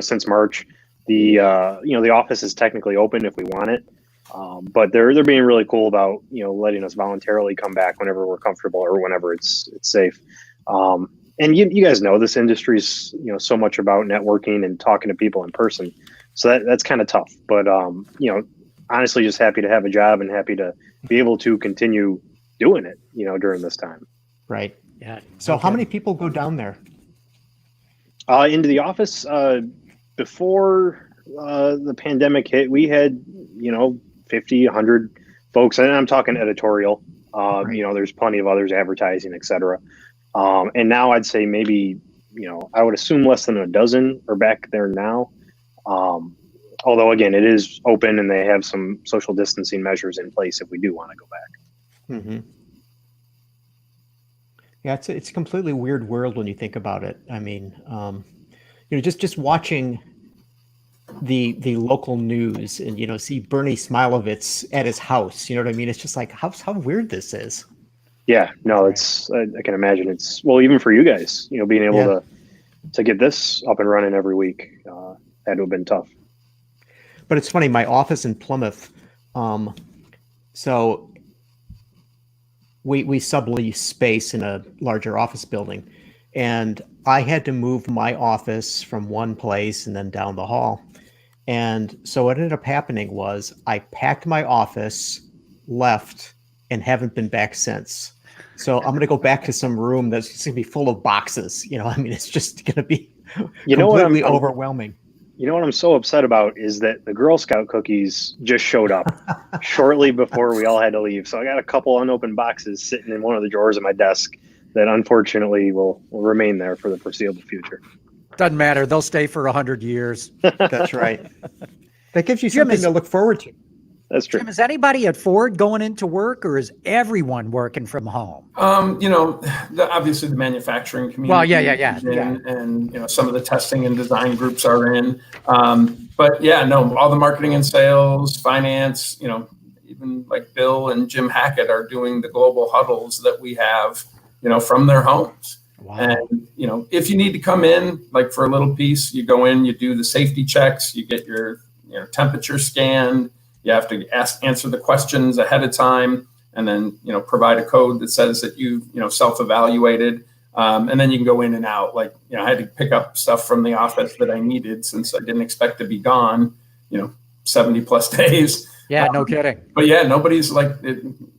Since March, the office is technically open if we want it. But they're being really cool about letting us voluntarily come back whenever we're comfortable or whenever it's safe. And you guys know this industry's so much about networking and talking to people in person, so that's kind of tough. But honestly, just happy to have a job and happy to be able to continue doing it during this time. Right. Yeah. So how many people go down there? Into the office before the pandemic hit, we had 50, 100 folks, and I'm talking editorial. Right. There's plenty of others, advertising, etc. And now I'd say maybe, I would assume less than a dozen are back there now. Although again, it is open and they have some social distancing measures in place if we do want to go back. Mm-hmm. Yeah, it's a completely weird world when you think about it. I mean, just watching the local news and see Bernie Smilovitz at his house. You know what I mean? It's just like how weird this is. Yeah, no, it's I can imagine it's even for you guys, being able to get this up and running every week had to have been tough. But it's funny, my office in Plymouth. So we sublease space in a larger office building, and I had to move my office from one place and then down the hall. And so what ended up happening was I packed my office, left, and haven't been back since. So I'm going to go back to some room that's going to be full of boxes. It's just going to be completely overwhelming. You know what I'm so upset about is that the Girl Scout cookies just showed up shortly before we all had to leave. So I got a couple unopened boxes sitting in one of the drawers of my desk that unfortunately will remain there for the foreseeable future. Doesn't matter. They'll stay for 100 years. That's right. That gives you something to look forward to. That's true. Jim, is anybody at Ford going into work, or is everyone working from home? Obviously the manufacturing community. Well, yeah. And some of the testing and design groups are in. But yeah, no, all the marketing and sales, finance, even like Bill and Jim Hackett are doing the global huddles that we have, from their homes. Wow. And, if you need to come in, like for a little piece, you go in, you do the safety checks, you get your temperature scanned. You have to answer the questions ahead of time, and then provide a code that says that you've self-evaluated, and then you can go in and out. Like I had to pick up stuff from the office that I needed since I didn't expect to be gone 70 plus days. Yeah, no kidding. But yeah, nobody's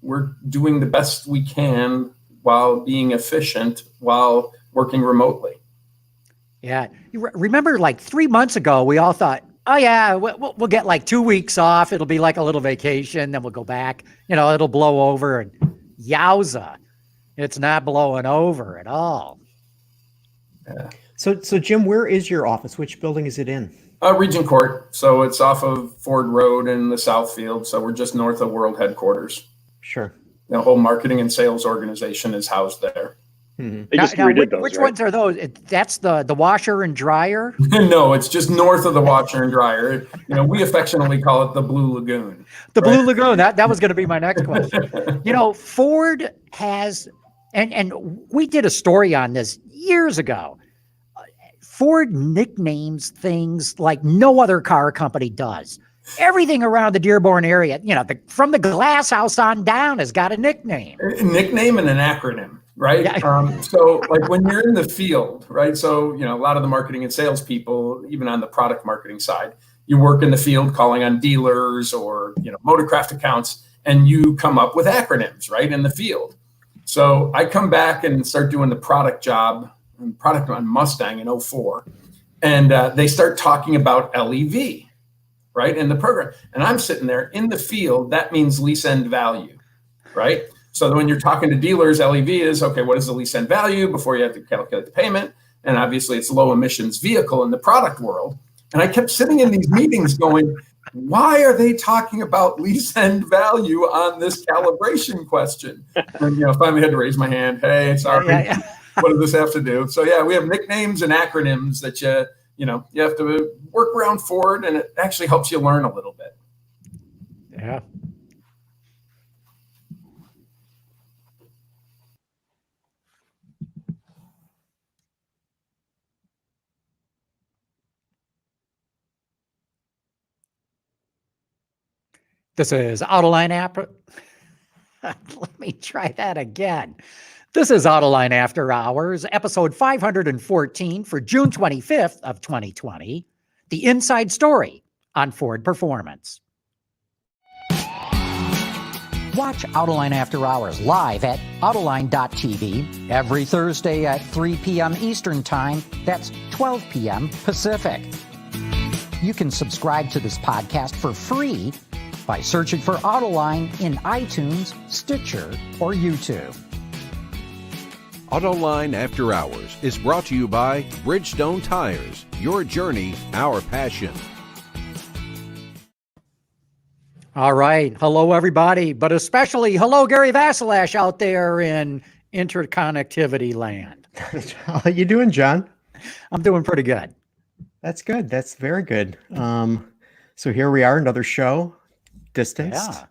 we're doing the best we can while being efficient while working remotely. Yeah, you remember like 3 months ago we all thought, oh yeah, we'll get like 2 weeks off. It'll be like a little vacation. Then we'll go back. It'll blow over. And yowza, it's not blowing over at all. Yeah. So Jim, where is your office? Which building is it in? Regent Court. So it's off of Ford Road in the Southfield. So we're just north of World Headquarters. Sure. The whole marketing and sales organization is housed there. Mm-hmm. They just redid those, which right? ones are those? That's the washer and dryer? No, it's just north of the washer and dryer. We affectionately call it the Blue Lagoon. The Blue Lagoon. That was going to be my next question. Ford has, and we did a story on this years ago. Ford nicknames things like no other car company does. Everything around the Dearborn area, from the Glass House on down has got a nickname. A nickname and an acronym. Right. Yeah. So like when you're in the field, right. So, a lot of the marketing and sales people, even on the product marketing side, you work in the field calling on dealers or, Motorcraft accounts, and you come up with acronyms right in the field. So I come back and start doing the product job on Mustang in 2004. And they start talking about LEV, right, in the program. And I'm sitting there in the field. That means lease end value, right? So when you're talking to dealers, LEV is, okay, what is the lease end value before you have to calculate the payment? And obviously it's low emissions vehicle in the product world. And I kept sitting in these meetings going, why are they talking about lease end value on this calibration question? And, finally had to raise my hand. Hey, sorry, what does this have to do? So yeah, we have nicknames and acronyms that you have to work around Ford, and it actually helps you learn a little bit. Yeah. This is Autoline After. Let me try that again. This is Autoline After Hours, episode 514 for June 25th of 2020. The inside story on Ford performance. Watch Autoline After Hours live at Autoline.tv every Thursday at 3 p.m. Eastern Time. That's 12 p.m. Pacific. You can subscribe to this podcast for free by searching for Autoline in iTunes, Stitcher, or YouTube. Autoline After Hours is brought to you by Bridgestone Tires. Your journey, our passion. All right. Hello, everybody, but especially hello, Gary Vasilash out there in interconnectivity land. How you doing, John? I'm doing pretty good. That's good. That's very good. So here we are, another show, distanced. Yeah.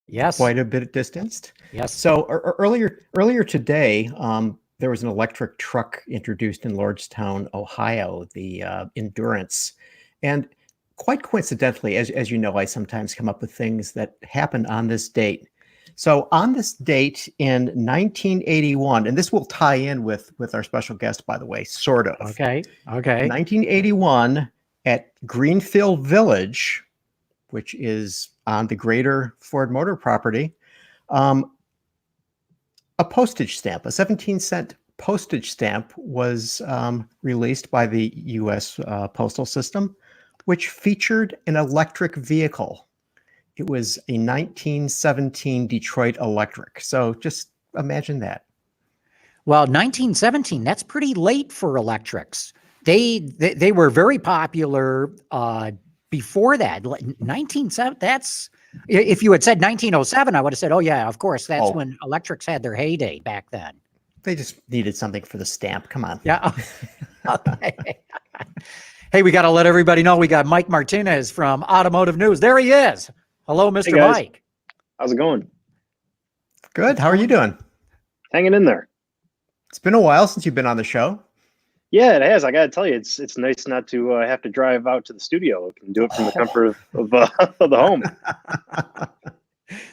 Yes. Quite a bit distanced. Yes. So earlier today, there was an electric truck introduced in Lordstown, Ohio, the Endurance. And quite coincidentally, as you know, I sometimes come up with things that happened on this date. So on this date in 1981, and this will tie in with our special guest, by the way, sort of. Okay. 1981 at Greenfield Village, which is on the greater Ford Motor property, a postage stamp, a 17-cent postage stamp was released by the U.S. Postal System, which featured an electric vehicle. It was a 1917 Detroit Electric. So just imagine that. Well, 1917, that's pretty late for electrics. They were very popular before that. 1907, that's, if you had said 1907, I would have said, oh yeah, of course, that's when electrics had their heyday back then. They just needed something for the stamp. Come on. Yeah. Okay. Hey, we got to let everybody know we got Mike Martinez from Automotive News. There he is. Hello, Mr. Hey, guys. Mike. How's it going? Good. How are you doing? Hanging in there. It's been a while since you've been on the show. Yeah, it has. I got to tell you, it's nice not to have to drive out to the studio. I can do it from the comfort of the home.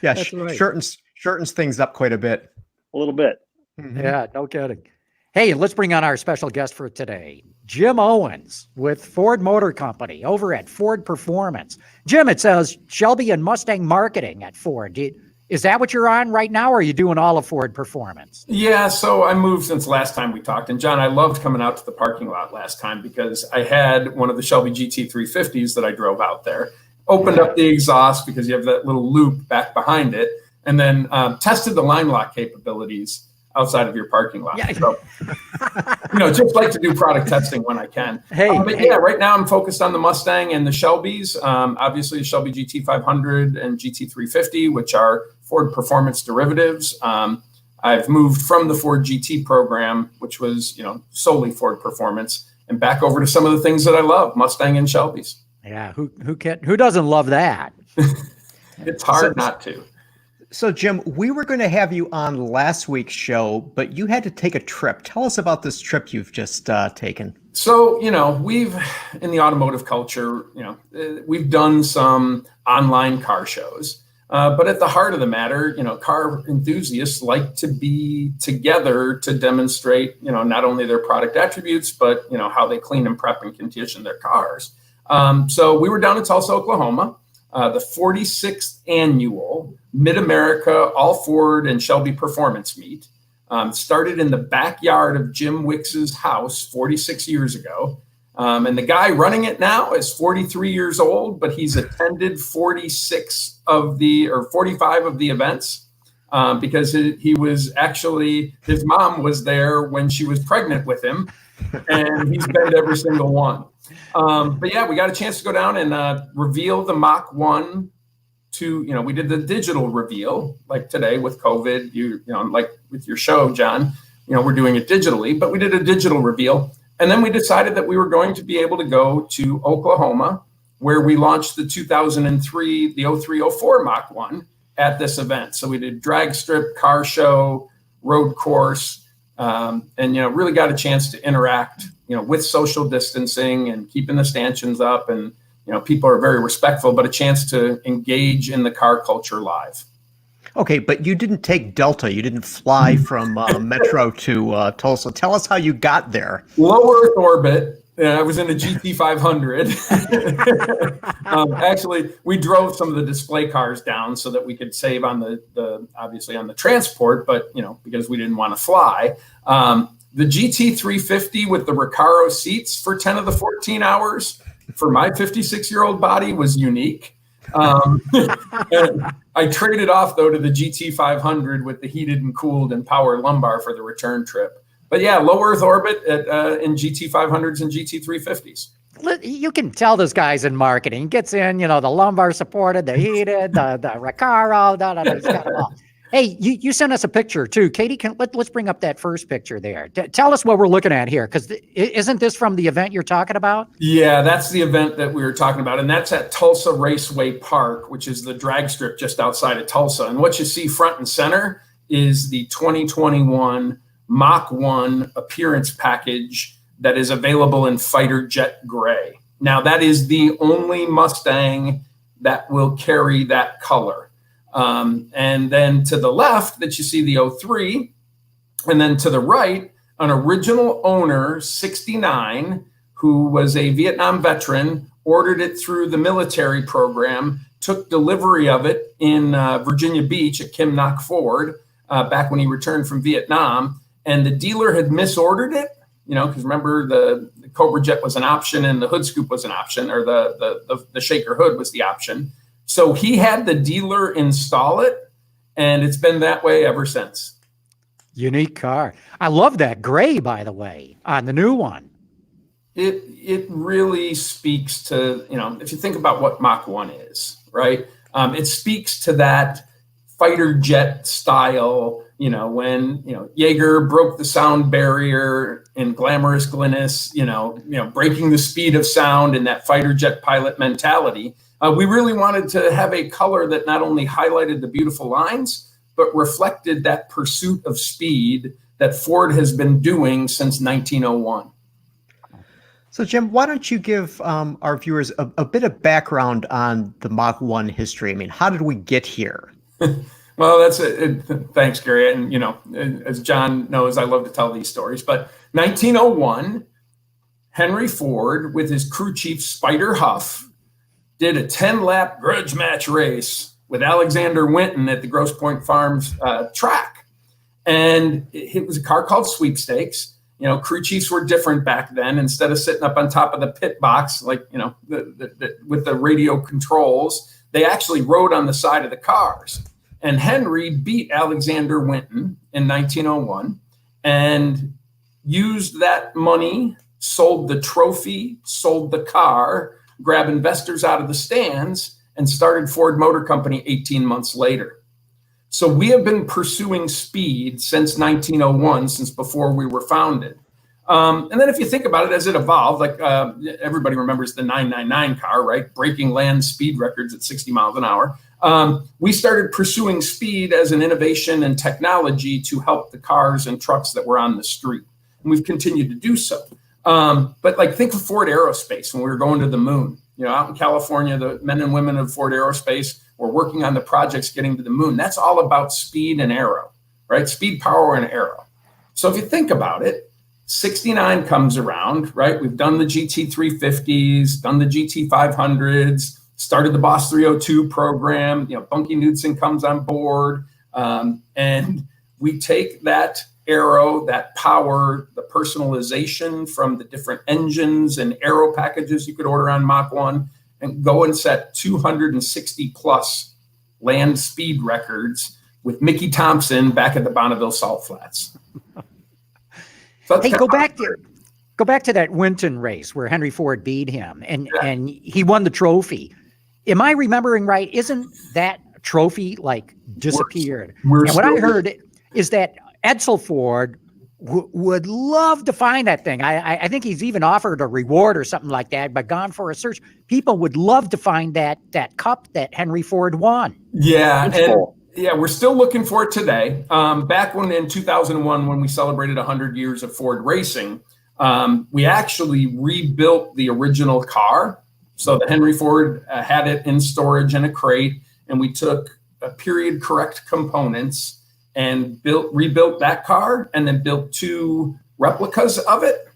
Yeah, That's right. shortens things up quite a bit. A little bit. Mm-hmm. Yeah, no kidding. Hey, let's bring on our special guest for today, Jim Owens with Ford Motor Company over at Ford Performance. Jim, it says Shelby and Mustang marketing at Ford. Is that what you're on right now, or are you doing all of Ford Performance? Yeah, so I moved since last time we talked. And John, I loved coming out to the parking lot last time because I had one of the Shelby GT350s that I drove out there, opened up the exhaust because you have that little loop back behind it, and then tested the line lock capabilities outside of your parking lot. Yeah. So, just like to do product testing when I can. Yeah, right now I'm focused on the Mustang and the Shelbys. Obviously, Shelby GT500 and GT350, which are Ford Performance derivatives. I've moved from the Ford GT program, which was, solely Ford Performance, and back over to some of the things that I love, Mustang and Shelbys. Yeah, who doesn't love that? It's hard not to. So, Jim, we were going to have you on last week's show, but you had to take a trip. Tell us about this trip you've just taken. So, we've, in the automotive culture, we've done some online car shows. But at the heart of the matter, car enthusiasts like to be together to demonstrate, not only their product attributes, but, how they clean and prep and condition their cars. So we were down in Tulsa, Oklahoma. The 46th annual Mid-America All Ford and Shelby Performance Meet started in the backyard of Jim Wicks's house 46 years ago. And the guy running it now is 43 years old, but he's attended 45 of the events because he was actually, his mom was there when she was pregnant with him, and he's been to every single one. But yeah, we got a chance to go down and reveal the Mach 1 to, we did the digital reveal like today with COVID, like with your show, John, we're doing it digitally, but we did a digital reveal. And then we decided that we were going to be able to go to Oklahoma, where we launched the 2003, the 0304 Mach 1 at this event. So we did drag strip, car show, road course, and, really got a chance to interact, with social distancing and keeping the stanchions up and, people are very respectful, but a chance to engage in the car culture live. Okay, but you didn't take Delta. You didn't fly from Metro to Tulsa. Tell us how you got there. Low Earth orbit. I was in a GT500. Actually, we drove some of the display cars down so that we could save on the obviously on the transport, but because we didn't want to fly. The GT350 with the Recaro seats for 10 of the 14 hours for my 56-year-old body was unique. And I traded off though to the GT500 with the heated and cooled and power lumbar for the return trip. But yeah, low Earth orbit in GT500s and GT350s. You can tell this guy's in marketing. He gets in, the lumbar supported, the heated, the Recaro, he's got them all. Hey, you sent us a picture too, Katie. Let's bring up that first picture there. Tell us what we're looking at here, because isn't this from the event you're talking about? Yeah, that's the event that we were talking about, and that's at Tulsa Raceway Park, which is the drag strip just outside of Tulsa. And what you see front and center is the 2021 Mach 1 appearance package that is available in fighter jet gray. Now, that is the only Mustang that will carry that color. And then to the left that you see the 03, and then to the right, an original owner, 69, who was a Vietnam veteran, ordered it through the military program, took delivery of it in Virginia Beach at Kim Knock Ford back when he returned from Vietnam. And the dealer had misordered it, because remember the Cobra Jet was an option and the hood scoop was an option, or the shaker hood was the option. So he had the dealer install it, and it's been that way ever since. Unique car. I love that gray, by the way, on the new one. It really speaks to, if you think about what Mach 1 is, right? It speaks to that fighter jet style, when, Jaeger broke the sound barrier in Glamorous Glynis, breaking the speed of sound and that fighter jet pilot mentality. We really wanted to have a color that not only highlighted the beautiful lines, but reflected that pursuit of speed that Ford has been doing since 1901. So, Jim, why don't you give our viewers a bit of background on the Mach 1 history? I mean, how did we get here? Well, that's it. Thanks, Gary. And, as John knows, I love to tell these stories. But 1901, Henry Ford, with his crew chief Spider Huff, did a 10-lap grudge match race with Alexander Winton at the Grosse Pointe Farms track. And it was a car called Sweepstakes. Crew chiefs were different back then. Instead of sitting up on top of the pit box, like, with the radio controls, they actually rode on the side of the cars. And Henry beat Alexander Winton in 1901 and used that money, sold the trophy, sold the car, grab investors out of the stands, and started Ford Motor Company 18 months later. So we have been pursuing speed since 1901, since before we were founded. And then if you think about it, as it evolved, like everybody remembers the 999 car, right? Breaking land speed records at 60 miles an hour. We started pursuing speed as an innovation and technology to help the cars and trucks that were on the street. And we've continued to do so. But think of Ford Aerospace when we were going to the moon. Out in California, the men and women of Ford Aerospace were working on the projects getting to the moon. That's all about speed and aero, right? Speed, power, and aero. So if you think about it, 69 comes around, right? We've done the GT350s, done the GT500s, started the Boss 302 program. Bunky Knudsen comes on board, and we take that aero, that power, the personalization from the different engines and aero packages you could order on Mach 1, and go and set 260 plus land speed records with Mickey Thompson back at the Bonneville Salt Flats. So hey, go back to that Winton race where Henry Ford beat him and he won the trophy. Am I remembering right? Isn't that trophy disappeared? And what I heard is that Edsel Ford would love to find that thing. I think he's even offered a reward or something like that, but gone for a search. People would love to find that cup that Henry Ford won. Yeah. We're still looking for it today. Back in 2001, when we celebrated 100 years of Ford racing, we actually rebuilt the original car So the Henry Ford had it in storage in a crate, and we took period correct components and rebuilt that car, and then built 2 replicas of it,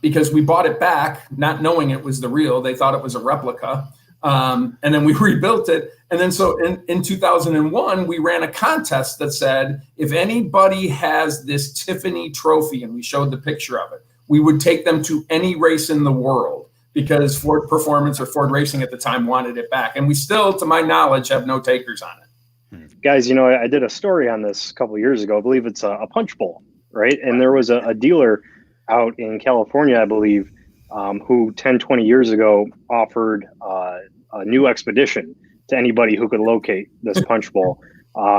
because we bought it back not knowing it was the real. They thought it was a replica. And then we rebuilt it. And then so in 2001, we ran a contest that said, if anybody has this Tiffany trophy, and we showed the picture of it, we would take them to any race in the world, because Ford Performance or Ford Racing at the time wanted it back. And we still, to my knowledge, have no takers on it. Guys, I did a story on this a couple of years ago. I believe it's a punch bowl, right? And there was a dealer out in California, I believe, who 10, 20 years ago offered a new expedition to anybody who could locate this punch bowl.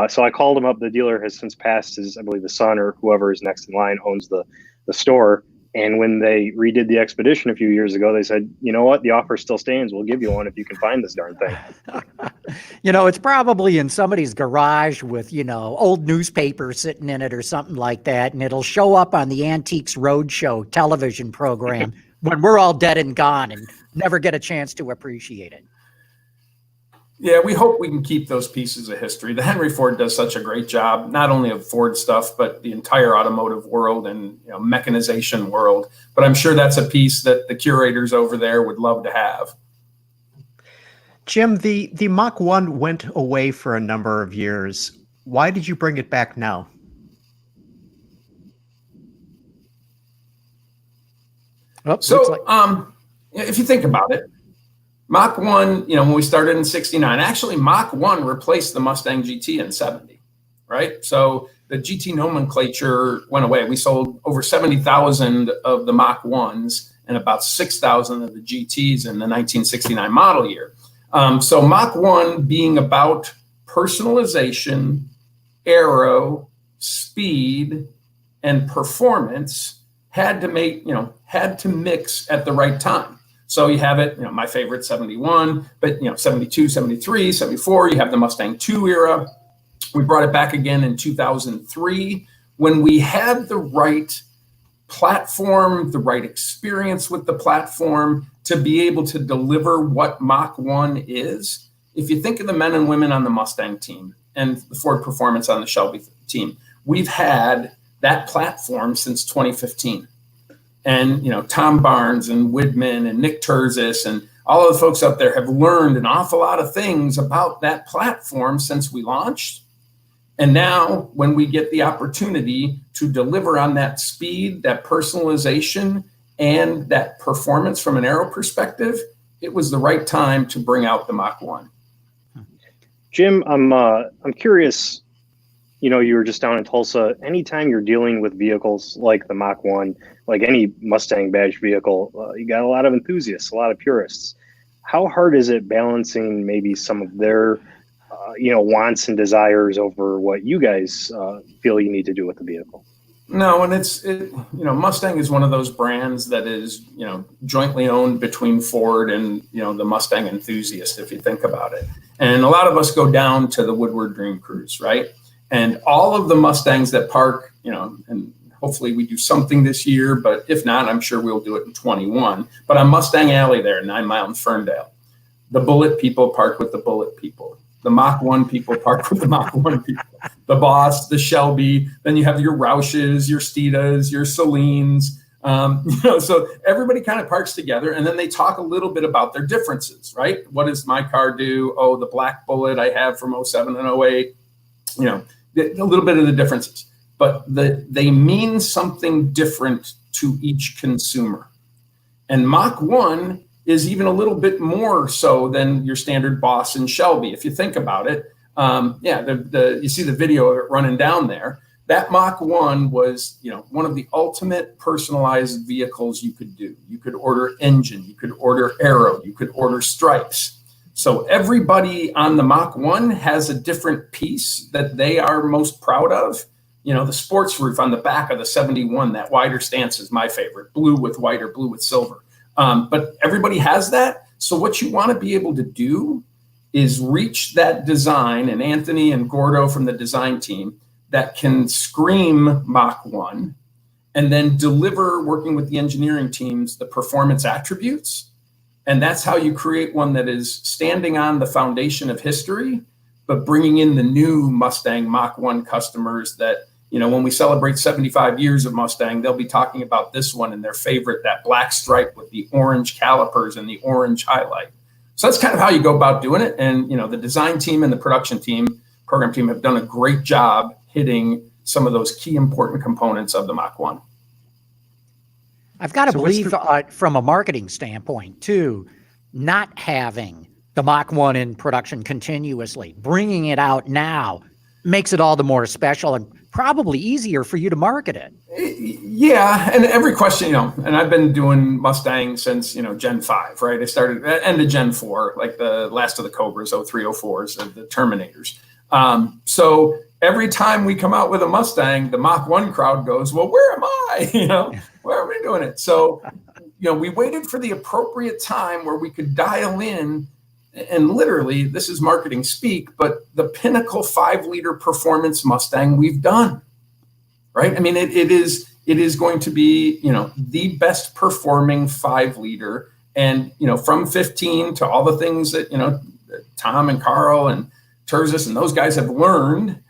So I called him up. The dealer has since passed. His, I believe, the son or whoever is next in line owns the store. And when they redid the expedition a few years ago, they said, you know what? The offer still stands. We'll give you one if you can find this darn thing. It's probably in somebody's garage with, old newspaper sitting in it or something like that. And it'll show up on the Antiques Roadshow television program when we're all dead and gone and never get a chance to appreciate it. Yeah, we hope we can keep those pieces of history. The Henry Ford does such a great job, not only of Ford stuff, but the entire automotive world and mechanization world. But I'm sure that's a piece that the curators over there would love to have. Jim, the Mach 1 went away for a number of years. Why did you bring it back now? If you think about it, Mach 1, when we started in 69, actually Mach 1 replaced the Mustang GT in 70, right? So the GT nomenclature went away. We sold over 70,000 of the Mach 1s and about 6,000 of the GTs in the 1969 model year. So Mach 1 being about personalization, aero, speed, and performance had to mix at the right time. So you have it, my favorite 71, but 72, 73, 74, you have the Mustang 2 era. We brought it back again in 2003 when we had the right platform, the right experience with the platform to be able to deliver what Mach 1 is. If you think of the men and women on the Mustang team and the Ford Performance on the Shelby team, we've had that platform since 2015. And, Tom Barnes and Widman and Nick Terzis and all of the folks out there have learned an awful lot of things about that platform since we launched. And now when we get the opportunity to deliver on that speed, that personalization, and that performance from an aero perspective, it was the right time to bring out the Mach 1. Jim, I'm curious, you were just down in Tulsa. Anytime you're dealing with vehicles like the Mach 1, like any Mustang badge vehicle, you got a lot of enthusiasts, a lot of purists. How hard is it balancing maybe some of their, wants and desires over what you guys feel you need to do with the vehicle? No, and Mustang is one of those brands that is, jointly owned between Ford and, the Mustang enthusiast, if you think about it. And a lot of us go down to the Woodward Dream Cruise, right? And all of the Mustangs that park, and hopefully we do something this year, but if not, I'm sure we'll do it in 21. But on Mustang Alley there, 9 Mile in Ferndale, the Bullet people park with the Bullet people. The Mach 1 people park with the Mach 1 people. The Boss, the Shelby, then you have your Roushes, your Steedas, your Salines. So everybody kind of parks together, and then they talk a little bit about their differences, right? What does my car do? Oh, the Black Bullet I have from 07 and 08. A little bit of the differences, but they mean something different to each consumer. And Mach 1 is even a little bit more so than your standard Boss and Shelby. If you think about it, you see the video of it running down there. That Mach 1 was, one of the ultimate personalized vehicles you could do. You could order engine, you could order aero, you could order stripes. So everybody on the Mach 1 has a different piece that they are most proud of. The sports roof on the back of the 71, that wider stance is my favorite, blue with white or blue with silver. But everybody has that. So what you want to be able to do is reach that design, and Anthony and Gordo from the design team that can scream Mach 1 and then deliver, working with the engineering teams, the performance attributes. And that's how you create one that is standing on the foundation of history, but bringing in the new Mustang Mach 1 customers that, when we celebrate 75 years of Mustang, they'll be talking about this one and their favorite, that black stripe with the orange calipers and the orange highlight. So that's kind of how you go about doing it. And, the design team and the production team, program team have done a great job hitting some of those key important components of the Mach 1. I've got to believe from a marketing standpoint too, not having the Mach 1 in production continuously, bringing it out now makes it all the more special and probably easier for you to market it. Yeah. And every question, and I've been doing Mustang since, Gen 5, right? I started at end of Gen 4, like the last of the Cobras, 03, 04s, the Terminators. So every time we come out with a Mustang, the Mach 1 crowd goes, well, where am I? Where are we doing it? So, we waited for the appropriate time where we could dial in, and literally, this is marketing speak, but the pinnacle 5-liter performance Mustang we've done, right? I mean, it is going to be, the best performing 5-liter. And, from 15 to all the things that, Tom and Carl and Terzius and those guys have learned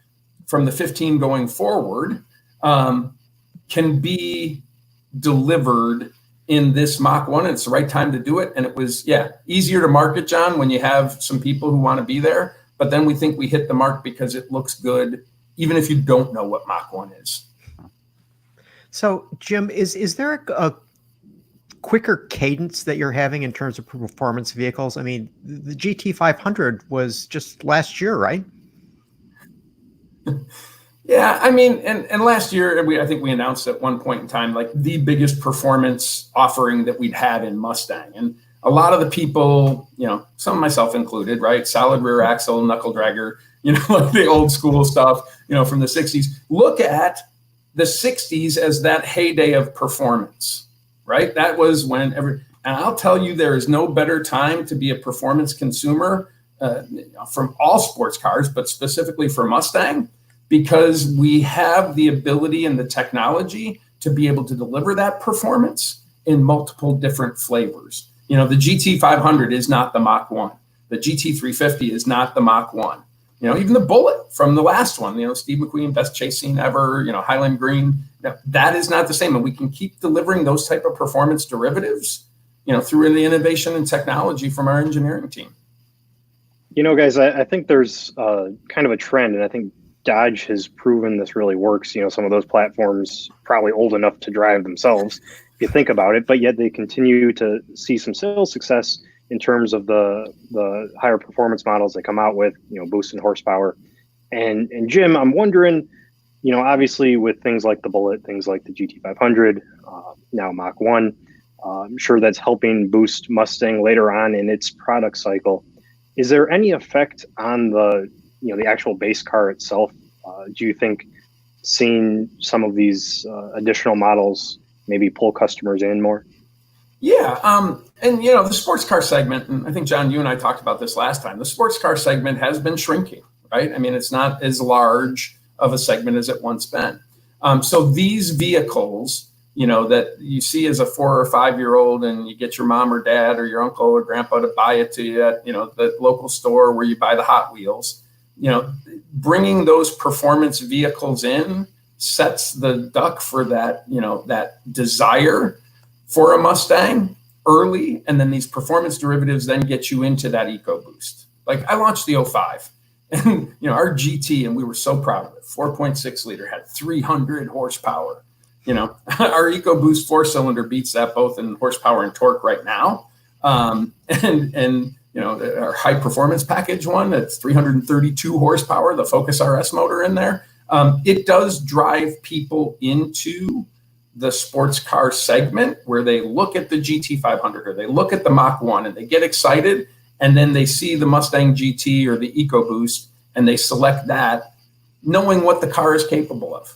from the 15 going forward, can be delivered in this Mach 1. It's the right time to do it. And it was, easier to market, John, when you have some people who want to be there. But then we think we hit the mark because it looks good, even if you don't know what Mach 1 is. So, Jim, is there a quicker cadence that you're having in terms of performance vehicles? I mean, the GT500 was just last year, right? Yeah, I mean, and last year, I think we announced at one point in time, like the biggest performance offering that we'd had in Mustang. And a lot of the people, some of myself included, right? Solid rear axle, knuckle dragger, like the old school stuff, from the 60s. Look at the 60s as that heyday of performance, right? That was when and I'll tell you, there is no better time to be a performance consumer from all sports cars, but specifically for Mustang, because we have the ability and the technology to be able to deliver that performance in multiple different flavors. The GT500 is not the Mach 1. The GT350 is not the Mach 1. Even the Bullet from the last one, Steve McQueen, best chase scene ever, Highland Green, that is not the same. And we can keep delivering those type of performance derivatives, through the innovation and technology from our engineering team. Guys, I think there's kind of a trend, and I think Dodge has proven this really works. Some of those platforms probably old enough to drive themselves, if you think about it, but yet they continue to see some sales success in terms of the higher performance models they come out with, boost in horsepower. And Jim, I'm wondering, obviously with things like the Bullet, things like the GT500, now Mach 1, I'm sure that's helping boost Mustang later on in its product cycle. Is there any effect on the actual base car itself? Do you think seeing some of these additional models maybe pull customers in more? Yeah. And, the sports car segment, and I think, John, you and I talked about this last time, the sports car segment has been shrinking, right? I mean, it's not as large of a segment as it once been. So these vehicles, that you see as a 4 or 5 year old, and you get your mom or dad or your uncle or grandpa to buy it to you at, the local store where you buy the Hot Wheels, bringing those performance vehicles in sets the duck for that, that desire for a Mustang early. And then these performance derivatives then get you into that EcoBoost. Like I launched the 05 and, our GT, and we were so proud of it. 4.6 liter had 300 horsepower. Our EcoBoost 4-cylinder beats that both in horsepower and torque right now. And our high performance package one, that's 332 horsepower, the Focus RS motor in there. It does drive people into the sports car segment where they look at the GT500 or they look at the Mach 1 and they get excited, and then they see the Mustang GT or the EcoBoost and they select that, knowing what the car is capable of.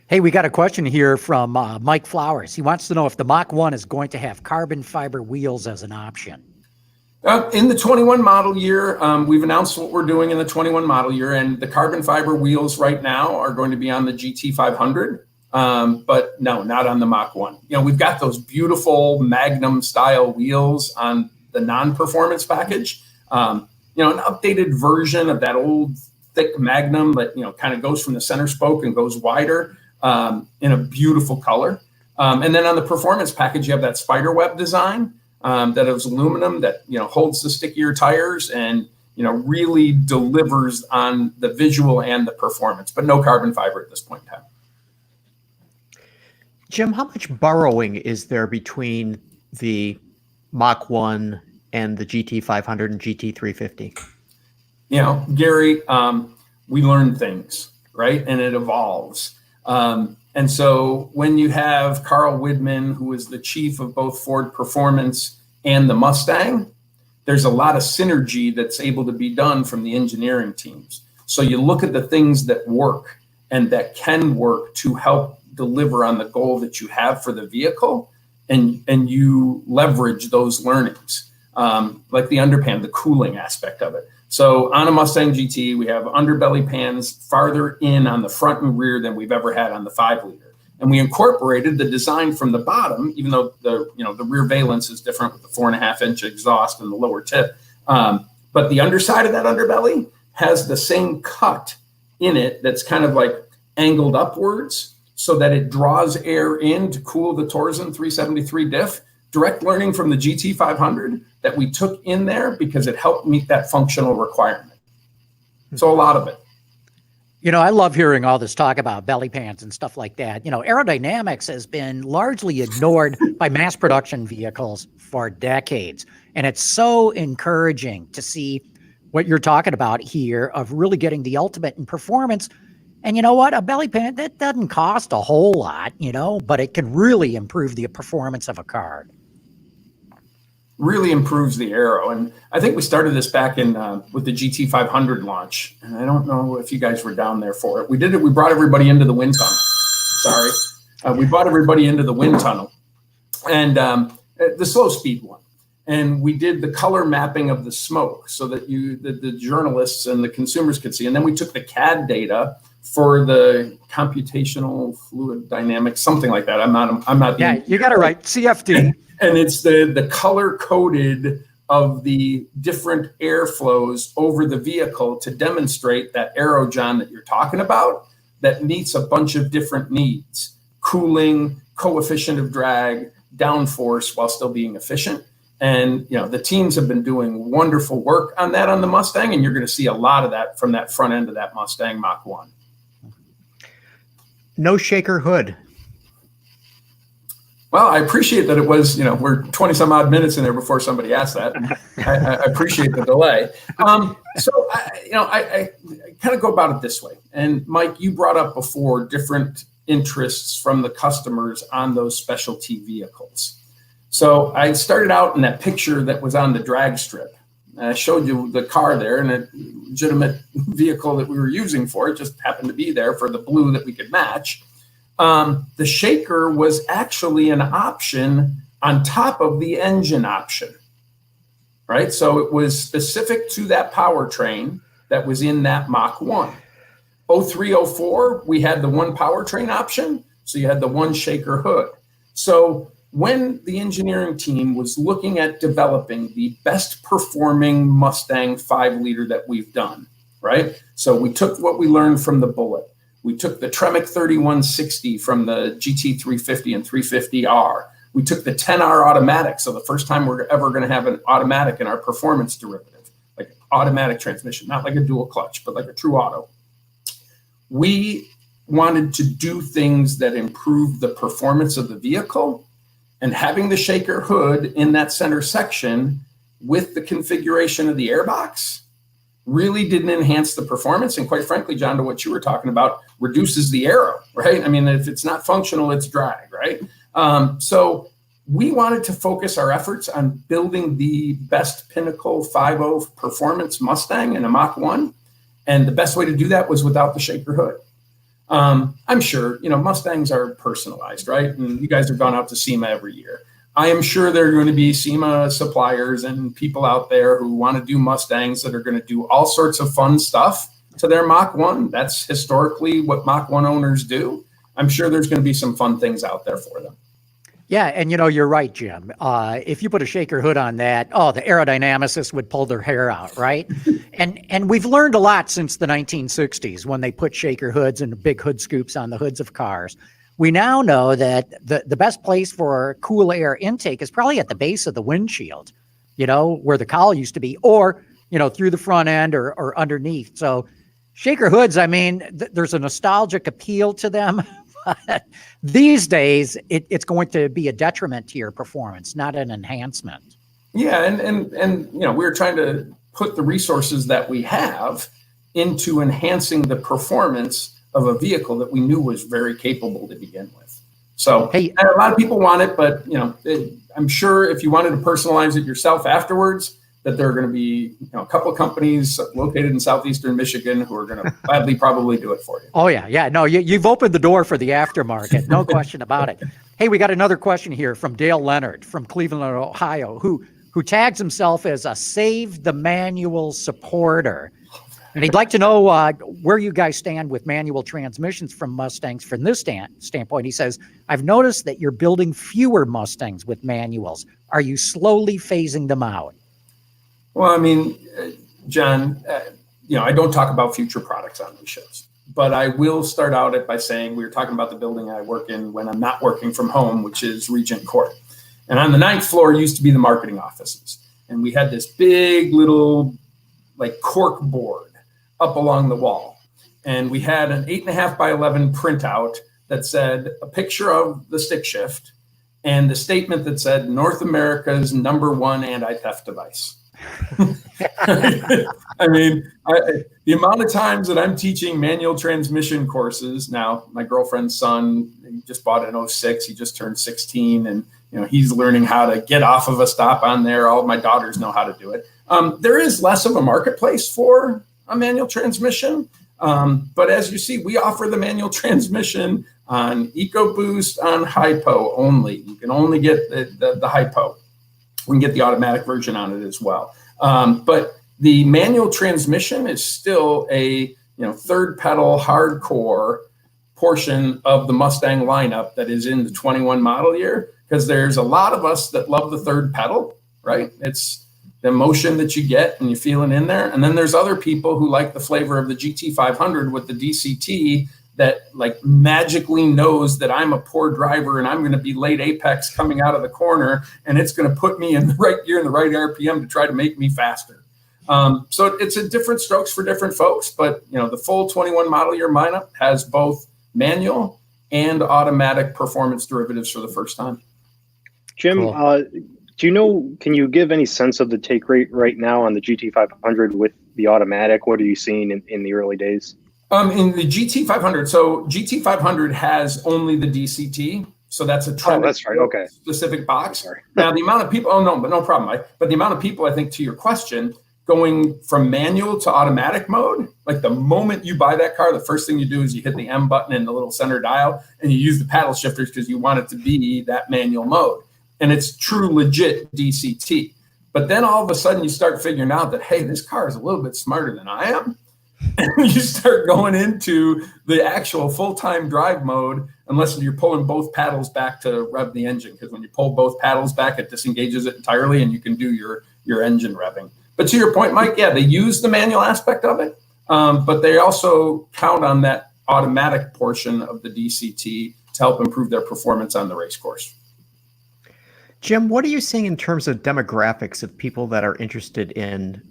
Hey, we got a question here from Mike Flowers. He wants to know if the Mach 1 is going to have carbon fiber wheels as an option. In the 21 model year, we've announced what we're doing in the 21 model year, and the carbon fiber wheels right now are going to be on the GT500. but no, not on the Mach 1. We've got those beautiful Magnum style wheels on the non-performance package. An updated version of that old thick Magnum that, kind of goes from the center spoke and goes wider in a beautiful color. And then on the performance package, you have that spider web design that is aluminum that, holds the stickier tires and, really delivers on the visual and the performance, but no carbon fiber at this point in time. Jim, how much borrowing is there between the Mach 1 and the GT500 and GT350? Gary, we learn things, right? And it evolves. And so when you have Carl Widman, who is the chief of both Ford Performance and the Mustang, there's a lot of synergy that's able to be done from the engineering teams. So you look at the things that work and that can work to help deliver on the goal that you have for the vehicle, and you leverage those learnings, like the underpan, the cooling aspect of it. So on a Mustang GT, we have underbelly pans farther in on the front and rear than we've ever had on the 5-liter. And we incorporated the design from the bottom, even though the rear valence is different with the 4.5-inch exhaust and the lower tip. But the underside of that underbelly has the same cut in it that's kind of like angled upwards so that it draws air in to cool the Torsen 373 diff. Direct learning from the GT500 that we took in there because it helped meet that functional requirement. So a lot of it. I love hearing all this talk about belly pans and stuff like that. Aerodynamics has been largely ignored by mass production vehicles for decades. And it's so encouraging to see what you're talking about here of really getting the ultimate in performance. And you know what? A belly pan, that doesn't cost a whole lot, but it can really improve the performance of a car. Really improves the aero. And I think we started this back in with the GT500 launch. And I don't know if you guys were down there for it. We did it. We brought everybody into the wind tunnel. Sorry. We brought everybody into the wind tunnel and the slow speed one. And we did the color mapping of the smoke so that the journalists and the consumers could see. And then we took the CAD data for the computational fluid dynamics, something like that. I'm not. Yeah, you got it right. CFD. And it's the color coded of the different airflows over the vehicle to demonstrate that aerojon that you're talking about that meets a bunch of different needs: cooling, coefficient of drag, downforce, while still being efficient. And the teams have been doing wonderful work on that on the Mustang, and you're going to see a lot of that from that front end of that Mustang Mach 1. No shaker hood. Well, I appreciate that it was, we're 20 some odd minutes in there before somebody asked that. I appreciate the delay. So I kind of go about it this way. And Mike, you brought up before different interests from the customers on those specialty vehicles. So I started out in that picture that was on the drag strip. I showed you the car there and a legitimate vehicle that we were using for it just happened to be there for the blue that we could match. The shaker was actually an option on top of the engine option, right? So it was specific to that powertrain that was in that Mach 1. 0304, we had the one powertrain option, so you had the one shaker hood. So when the engineering team was looking at developing the best performing Mustang 5-liter that we've done, right? So we took what we learned from the Bullet. We took the Tremec 3160 from the GT350 and 350R. We took the 10R automatic. So the first time we're ever going to have an automatic in our performance derivative, like automatic transmission, not like a dual clutch, but like a true auto. We wanted to do things that improve the performance of the vehicle, and having the shaker hood in that center section with the configuration of the airbox really didn't enhance the performance. And quite frankly, John, to what you were talking about, reduces the aero, right? I mean, if it's not functional, it's drag, right? So we wanted to focus our efforts on building the best pinnacle 5.0 performance Mustang in a Mach 1. And the best way to do that was without the shaker hood. I'm sure, Mustangs are personalized, right? And you guys have gone out to SEMA every year. I am sure there are going to be SEMA suppliers and people out there who want to do Mustangs that are going to do all sorts of fun stuff to their Mach 1. That's historically what Mach 1 owners do. I'm sure there's going to be some fun things out there for them. Yeah, and you're right, Jim. If you put a shaker hood on that, the aerodynamicists would pull their hair out, right? and we've learned a lot since the 1960s when they put shaker hoods and big hood scoops on the hoods of cars. We now know that the best place for cool air intake is probably at the base of the windshield, where the cowl used to be, or, through the front end or underneath. So shaker hoods, I mean, there's a nostalgic appeal to them. But these days, it's going to be a detriment to your performance, not an enhancement. Yeah, and we're trying to put the resources that we have into enhancing the performance of a vehicle that we knew was very capable to begin with. So a lot of people want it, but I'm sure if you wanted to personalize it yourself afterwards, that there are going to be a couple of companies located in southeastern Michigan who are going to gladly probably do it for you. Oh yeah. No, you've opened the door for the aftermarket, no question about it. Hey, we got another question here from Dale Leonard from Cleveland, Ohio, who tags himself as a Save the Manual supporter. And he'd like to know where you guys stand with manual transmissions from Mustangs from this standpoint. He says, I've noticed that you're building fewer Mustangs with manuals. Are you slowly phasing them out? Well, I mean, John, I don't talk about future products on these shows, but I will start out by saying we were talking about the building I work in when I'm not working from home, which is Regent Court. And on the 9th floor used to be the marketing offices. And we had this big little cork board up along the wall. And we had an 8.5 by 11 printout that said a picture of the stick shift and the statement that said North America's #1 anti-theft device. I mean, the amount of times that I'm teaching manual transmission courses now, my girlfriend's son, he just bought an 06, he just turned 16, and he's learning how to get off of a stop on there. All of my daughters know how to do it. There is less of a marketplace for a manual transmission, but as you see, we offer the manual transmission on EcoBoost on Hypo only. You can only get the Hypo. We can get the automatic version on it as well. But the manual transmission is still a third pedal hardcore portion of the Mustang lineup that is in the 21 model year, because there's a lot of us that love the third pedal, right? It's the emotion that you get and you feel it in there. And then there's other people who like the flavor of the GT500 with the DCT that magically knows that I'm a poor driver and I'm going to be late apex coming out of the corner, and it's going to put me in the right gear and the right RPM to try to make me faster. So it's a different strokes for different folks, but the full 21 model year lineup has both manual and automatic performance derivatives for the first time. Jim, cool. Can you give any sense of the take rate right now on the GT500 with the automatic? What are you seeing in the early days? In the GT500, so GT500 has only the DCT, so that's a that's right. Okay. Specific box. Now the amount of people, but no problem. But the amount of people, I think, to your question, going from manual to automatic mode, the moment you buy that car, the first thing you do is you hit the M button in the little center dial, and you use the paddle shifters because you want it to be that manual mode, and it's true, legit DCT. But then all of a sudden you start figuring out that, hey, this car is a little bit smarter than I am. And you start going into the actual full-time drive mode, unless you're pulling both paddles back to rev the engine, because when you pull both paddles back, it disengages it entirely and you can do your engine revving. But to your point, Mike, yeah, they use the manual aspect of it, but they also count on that automatic portion of the DCT to help improve their performance on the race course. Jim, what are you seeing in terms of demographics of people that are interested in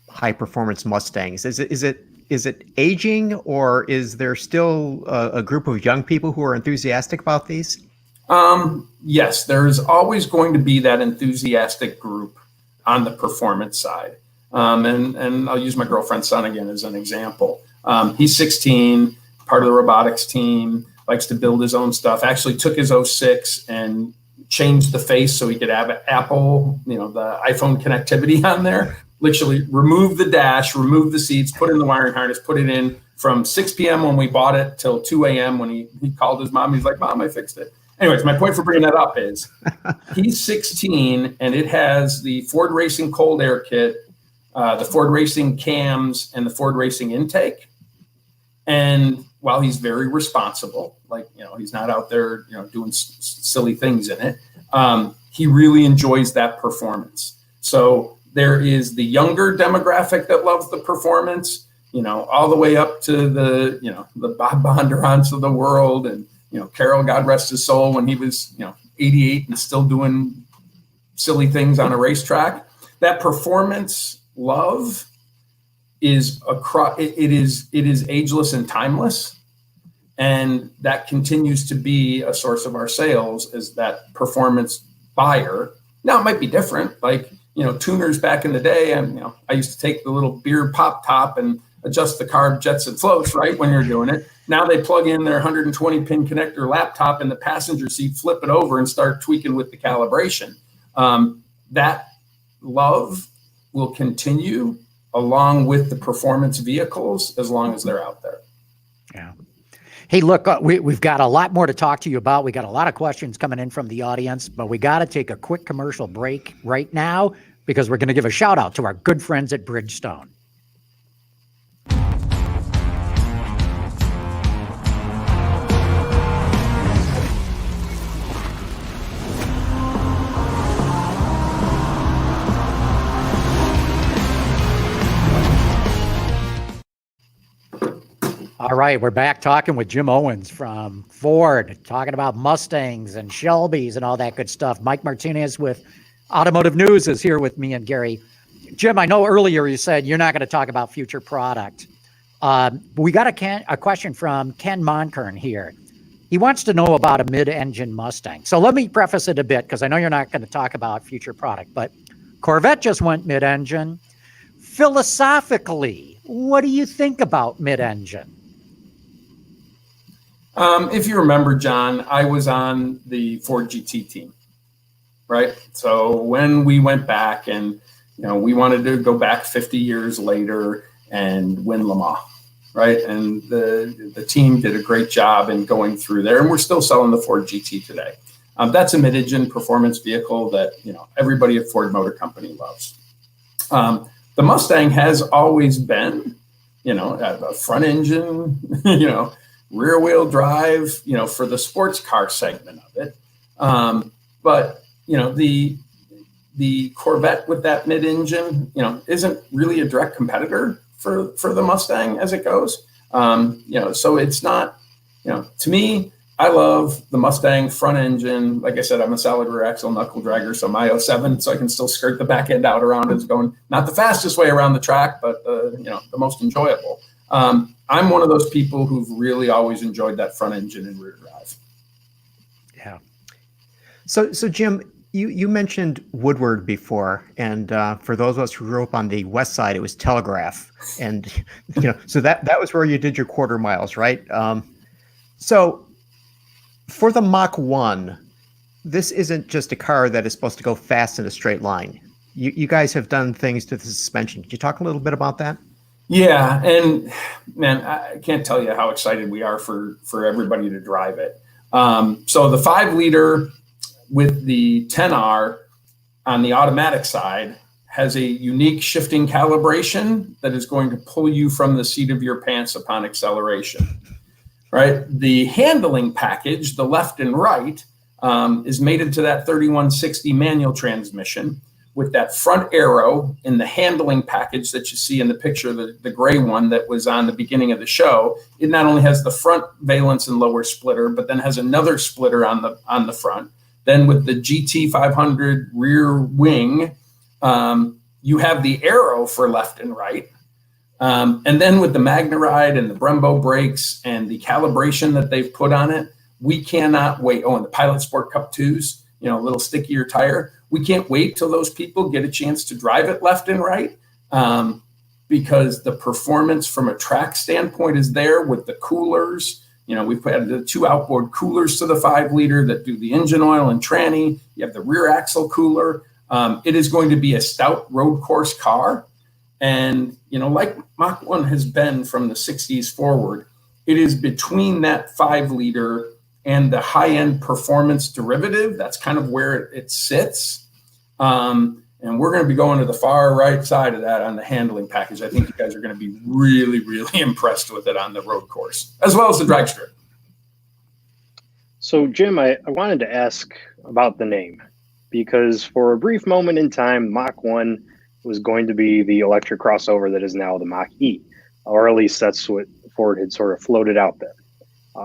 high performance Mustangs? Is it aging, or is there still a group of young people who are enthusiastic about these? Yes, there's always going to be that enthusiastic group on the performance side. And I'll use my girlfriend's son again as an example. He's 16, part of the robotics team, likes to build his own stuff, actually took his 06 and changed the face so he could have Apple, the iPhone connectivity on there. Literally remove the dash, remove the seats, put in the wiring harness, put it in from 6 p.m. when we bought it till 2 a.m. when he called his mom. He's like, Mom, I fixed it. Anyways, my point for bringing that up is he's 16 and it has the Ford Racing cold air kit, the Ford Racing cams, and the Ford Racing intake. And while he's very responsible, like, he's not out there, doing silly things in it. He really enjoys that performance. So there is the younger demographic that loves the performance, all the way up to the Bob Bondurants of the world. And, Carroll, God rest his soul, when he was, 88 and still doing silly things on a racetrack. That performance love is it is ageless and timeless. And that continues to be a source of our sales, is that performance buyer. Now it might be different, like, tuners back in the day, and I used to take the little beer pop top and adjust the carb jets and floats, right, when you're doing it. Now they plug in their 120 pin connector laptop in the passenger seat, flip it over, and start tweaking with the calibration. That love will continue along with the performance vehicles as long as they're out there. Yeah. Hey, look, we've got a lot more to talk to you about. We got a lot of questions coming in from the audience, but we got to take a quick commercial break right now, because we're going to give a shout out to our good friends at Bridgestone. All right, we're back talking with Jim Owens from Ford, talking about Mustangs and Shelbys and all that good stuff. Mike Martinez with Automotive News is here with me and Gary. Jim, I know earlier you said you're not going to talk about future product. We got a question from Ken Monkern here. He wants to know about a mid-engine Mustang. So let me preface it a bit, because I know you're not going to talk about future product, but Corvette just went mid-engine. Philosophically, what do you think about mid-engine? If you remember, John, I was on the Ford GT team, right? So when we went back and, we wanted to go back 50 years later and win Le Mans, right? And the team did a great job in going through there, and we're still selling the Ford GT today. That's a mid-engine performance vehicle that, everybody at Ford Motor Company loves. The Mustang has always been, a front engine, rear wheel drive, for the sports car segment of it. But, the Corvette with that mid-engine, isn't really a direct competitor for the Mustang as it goes. So it's not, to me, I love the Mustang front engine. Like I said, I'm a solid rear axle knuckle dragger, so my 07, so I can still skirt the back end out around. It's going not the fastest way around the track, but the most enjoyable. I'm one of those people who've really always enjoyed that front engine and rear drive. Yeah. So Jim, you mentioned Woodward before, and for those of us who grew up on the west side, it was Telegraph, and so that was where you did your quarter miles, right? So for the Mach 1, this isn't just a car that is supposed to go fast in a straight line. You guys have done things to the suspension. Could you talk a little bit about that? Yeah, and man, I can't tell you how excited we are for everybody to drive it. So the 5-liter with the 10R on the automatic side has a unique shifting calibration that is going to pull you from the seat of your pants upon acceleration, right? The handling package, the left and right, is mated to that 3160 manual transmission, with that front arrow in the handling package that you see in the picture, the gray one that was on the beginning of the show. It not only has the front valence and lower splitter, but then has another splitter on the front. Then with the GT 500 rear wing, you have the arrow for left and right. And then with the MagneRide and the Brembo brakes and the calibration that they've put on it, we cannot wait. Oh, and the Pilot Sport Cup 2s, a little stickier tire. We can't wait till those people get a chance to drive it left and right, because the performance from a track standpoint is there with the coolers. We've added the 2 outboard coolers to the 5-liter that do the engine oil and tranny. You have the rear axle cooler. It is going to be a stout road course car. And, like Mach 1 has been from the 60s forward, it is between that 5-liter and the high-end performance derivative. That's kind of where it sits. And we're going to be going to the far right side of that on the handling package. I think you guys are going to be really, really impressed with it on the road course, as well as the drag strip. So, Jim, I wanted to ask about the name, because for a brief moment in time, Mach 1 was going to be the electric crossover that is now the Mach-E, or at least that's what Ford had sort of floated out there.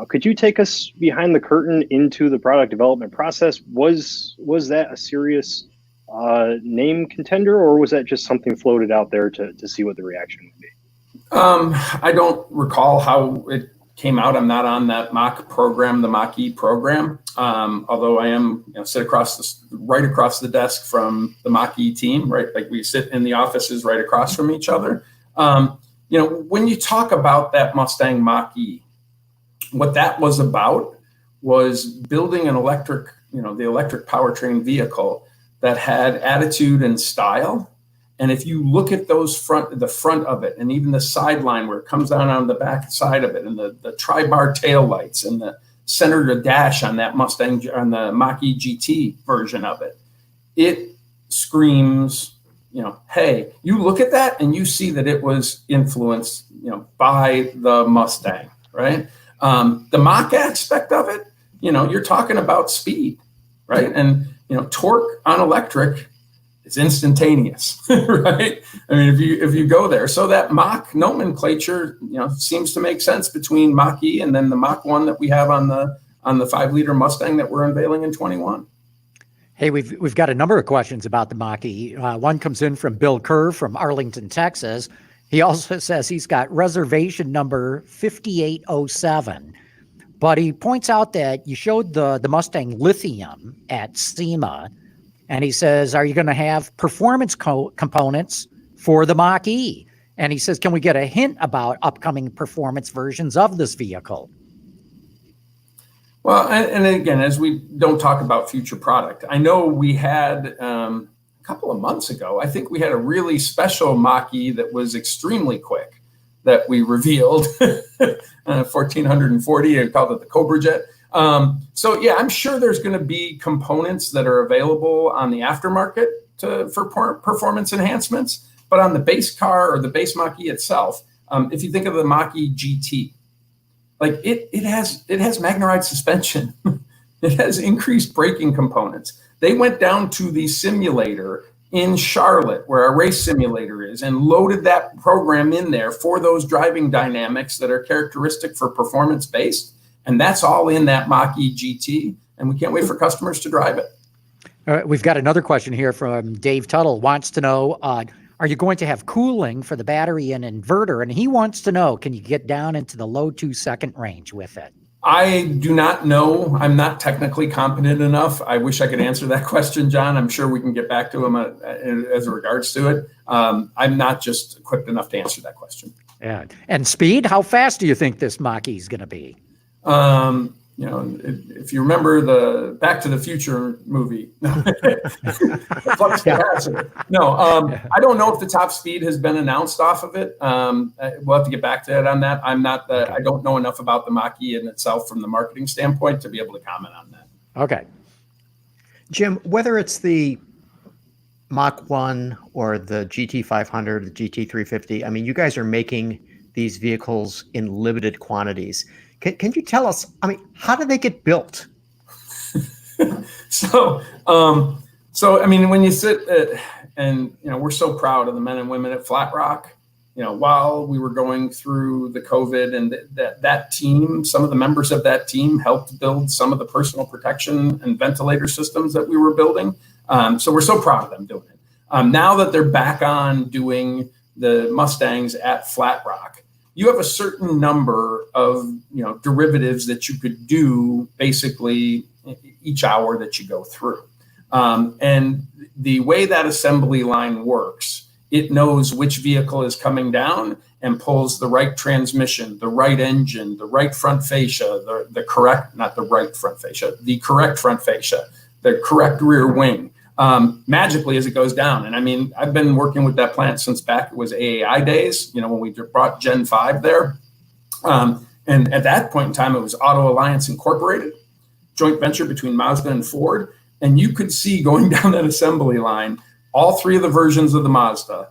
Could you take us behind the curtain into the product development process? Was that a serious name contender, or was that just something floated out there to see what the reaction would be? I don't recall how it came out. I'm not on that Mach program, the Mach-E program, although I am sit right across the desk from the Mach-E team, right? Like we sit in the offices right across from each other. When you talk about that Mustang Mach-E, what that was about was building an electric, the electric powertrain vehicle that had attitude and style. And if you look at the front of it, and even the sideline where it comes down on the back side of it, and the tri-bar tail lights and the center dash on that Mustang, on the Mach-E GT version of it, it screams, hey, you look at that and you see that it was influenced, by the Mustang, right? The Mach aspect of it, you're talking about speed, right? And, torque on electric is instantaneous, right? I mean, if you go there, so that Mach nomenclature, seems to make sense between Mach-E and then the Mach 1 that we have on the 5-liter Mustang that we're unveiling in 21. Hey, we've got a number of questions about the Mach-E. One comes in from Bill Kerr from Arlington, Texas. He also says he's got reservation number 5807. But he points out that you showed the Mustang Lithium at SEMA, and he says, are you going to have performance components for the Mach-E? And he says, can we get a hint about upcoming performance versions of this vehicle? Well, and again, as we don't talk about future product, I know we had a couple of months ago, I think we had a really special Mach-E that was extremely quick that we revealed, 1440, and called it the Cobra Jet. So yeah, I'm sure there's going to be components that are available on the aftermarket for performance enhancements, but on the base car or the base Mach-E itself, if you think of the Mach-E GT, like it has Magnerized suspension, it has increased braking components. They went down to the simulator in Charlotte, where our race simulator is, and loaded that program in there for those driving dynamics that are characteristic for performance-based. And that's all in that Mach-E GT. And we can't wait for customers to drive it. All right, we've got another question here from Dave Tuttle. Wants to know, are you going to have cooling for the battery and inverter? And he wants to know, can you get down into the low 2-second range with it? I do not know. I'm not technically competent enough. I wish I could answer that question, John. I'm sure we can get back to him as regards to it. I'm not just equipped enough to answer that question. Yeah. And speed, how fast do you think this Mach-E is going to be? If you remember the Back to the Future movie, flux capacitor. I don't know if the top speed has been announced off of it. We'll have to get back to it on that. I don't know enough about the Mach-E in itself from the marketing standpoint to be able to comment on that. Okay. Jim, whether it's the Mach 1 or the GT500, the GT350, I mean, you guys are making these vehicles in limited quantities. Can you tell us, how do they get built? So I mean, when you sit and we're so proud of the men and women at Flat Rock, while we were going through the COVID, and that team, some of the members of that team helped build some of the personal protection and ventilator systems that we were building. So we're so proud of them doing it. Now that they're back on doing the Mustangs at Flat Rock, you have a certain number of derivatives that you could do basically each hour that you go through. And the way that assembly line works, it knows which vehicle is coming down and pulls the right transmission, the right engine, the right front fascia, the correct front fascia, the correct rear wing, magically as it goes down. And I mean, I've been working with that plant since back it was AAI days, when we brought Gen 5 there. And at that point in time, it was Auto Alliance Incorporated, joint venture between Mazda and Ford. And you could see going down that assembly line, all three of the versions of the Mazda,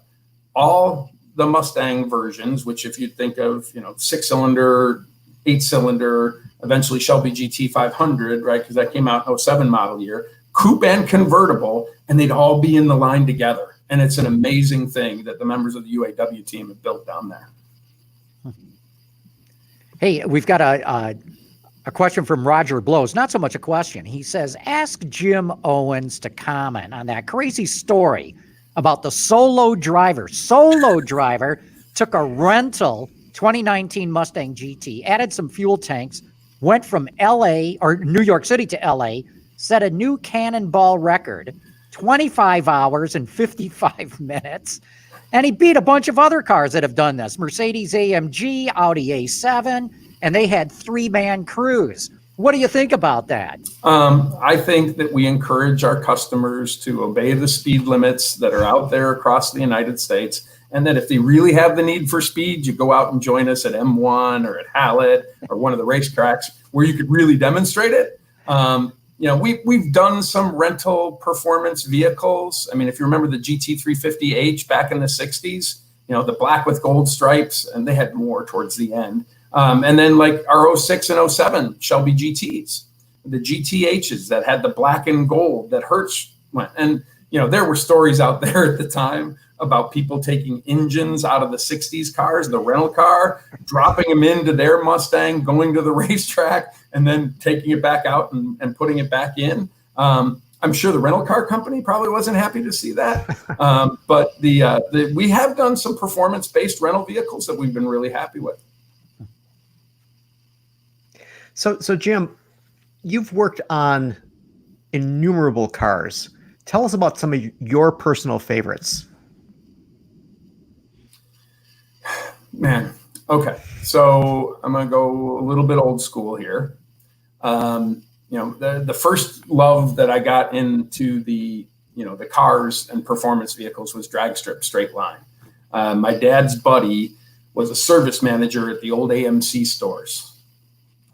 all the Mustang versions, which if you think of, 6-cylinder, 8-cylinder, eventually Shelby GT 500, right? Because that came out in 07 model year, coupe and convertible, and they'd all be in the line together. And it's an amazing thing that the members of the UAW team have built down there. Hey, we've got a question from Roger Blows. Not so much a question. He says, ask Jim Owens to comment on that crazy story about the solo driver. Solo driver took a rental 2019 Mustang GT, added some fuel tanks, went from LA or New York City to LA, set a new cannonball record, 25 hours and 55 minutes. And he beat a bunch of other cars that have done this. Mercedes AMG, Audi A7, and they had 3-man crews. What do you think about that? I think that we encourage our customers to obey the speed limits that are out there across the United States. And that if they really have the need for speed, you go out and join us at M1 or at Hallett or one of the racetracks where you could really demonstrate it. We've done some rental performance vehicles. I mean, if you remember the GT350H back in the 60s, the black with gold stripes, and they had more towards the end. And then like our 06 and 07 Shelby GTs, the GTHs that had the black and gold that Hertz went. And, there were stories out there at the time about people taking engines out of the 60s cars, the rental car, dropping them into their Mustang, going to the racetrack, and then taking it back out and putting it back in. I'm sure the rental car company probably wasn't happy to see that. But we have done some performance-based rental vehicles that we've been really happy with. So Jim, you've worked on innumerable cars. Tell us about some of your personal favorites. Man, okay. So I'm going to go a little bit old school here. The first love that I got into the cars and performance vehicles was drag strip straight line. My dad's buddy was a service manager at the old AMC stores.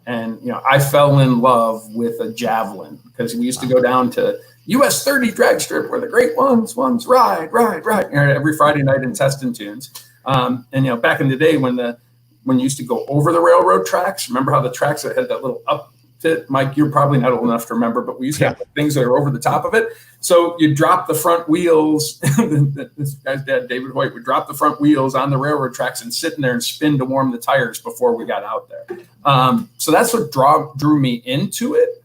And, I fell in love with a Javelin because we used to go down to US 30 drag strip where the great ones ride, every Friday night in Teston Tunes. And, back in the day when you used to go over the railroad tracks, remember how the tracks that had that little upfit, Mike, you're probably not old enough to remember, but we used to have things that are over the top of it. So you drop the front wheels. This guy's dad, David Hoyt, would drop the front wheels on the railroad tracks and sit in there and spin to warm the tires before we got out there. So that's what drew me into it.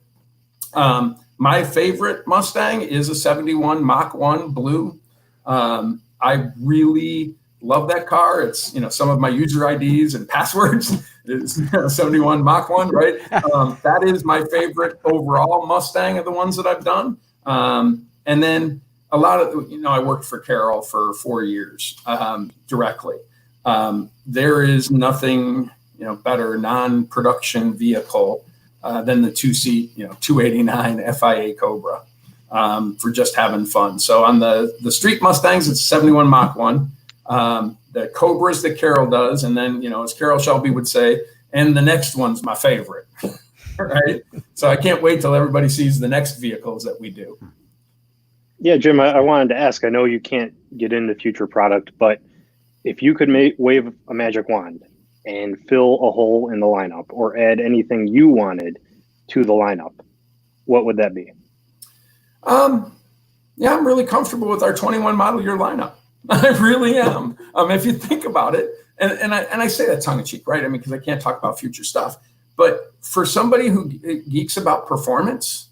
My favorite Mustang is a 71 Mach 1 blue. I really love that car. It's, some of my user IDs and passwords is 71 Mach 1, right? That is my favorite overall Mustang of the ones that I've done. And then a lot of, I worked for Carroll for 4 years directly. There is nothing, better non-production vehicle than the 2-seat, 289 FIA Cobra for just having fun. So on the street Mustangs, it's 71 Mach 1. The Cobras that Carroll does, and then, as Carroll Shelby would say, and the next one's my favorite, right? So I can't wait till everybody sees the next vehicles that we do. Yeah, Jim, I wanted to ask, I know you can't get into future product, but if you could wave a magic wand and fill a hole in the lineup or add anything you wanted to the lineup, what would that be? Yeah, I'm really comfortable with our 21 model year lineup. I really am. If you think about it, and I say that tongue in cheek, right? I mean, because I can't talk about future stuff. But for somebody who geeks about performance,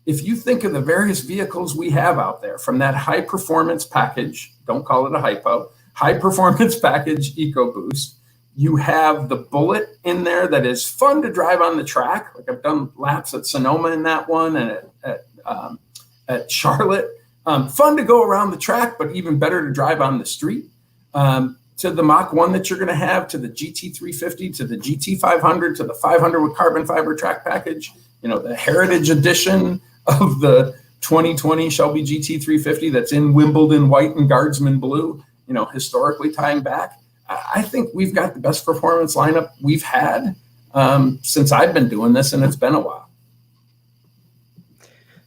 if you think of the various vehicles we have out there, from that high performance package, don't call it a hypo, high performance package EcoBoost, you have the Bullet in there that is fun to drive on the track. Like I've done laps at Sonoma in that one and at Charlotte. Fun to go around the track, but even better to drive on the street. To the Mach 1 that you're going to have, to the GT350, to the GT500, to the 500 with carbon fiber track package, the Heritage Edition of the 2020 Shelby GT350 that's in Wimbledon white and Guardsman blue, historically tying back. I think we've got the best performance lineup we've had since I've been doing this, and it's been a while.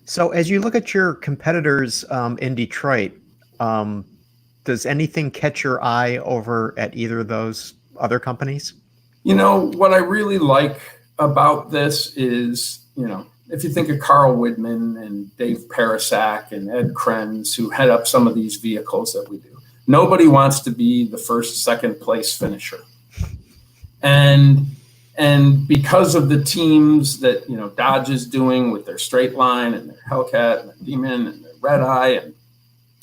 So as you look at your competitors in Detroit, Does anything catch your eye over at either of those other companies? What I really like about this is, if you think of Carl Widman and Dave Parasak and Ed Krenz, who head up some of these vehicles that we do, nobody wants to be the first, second place finisher. And because of the teams that, Dodge is doing with their Straight Line and their Hellcat and their Demon and their Red Eye and,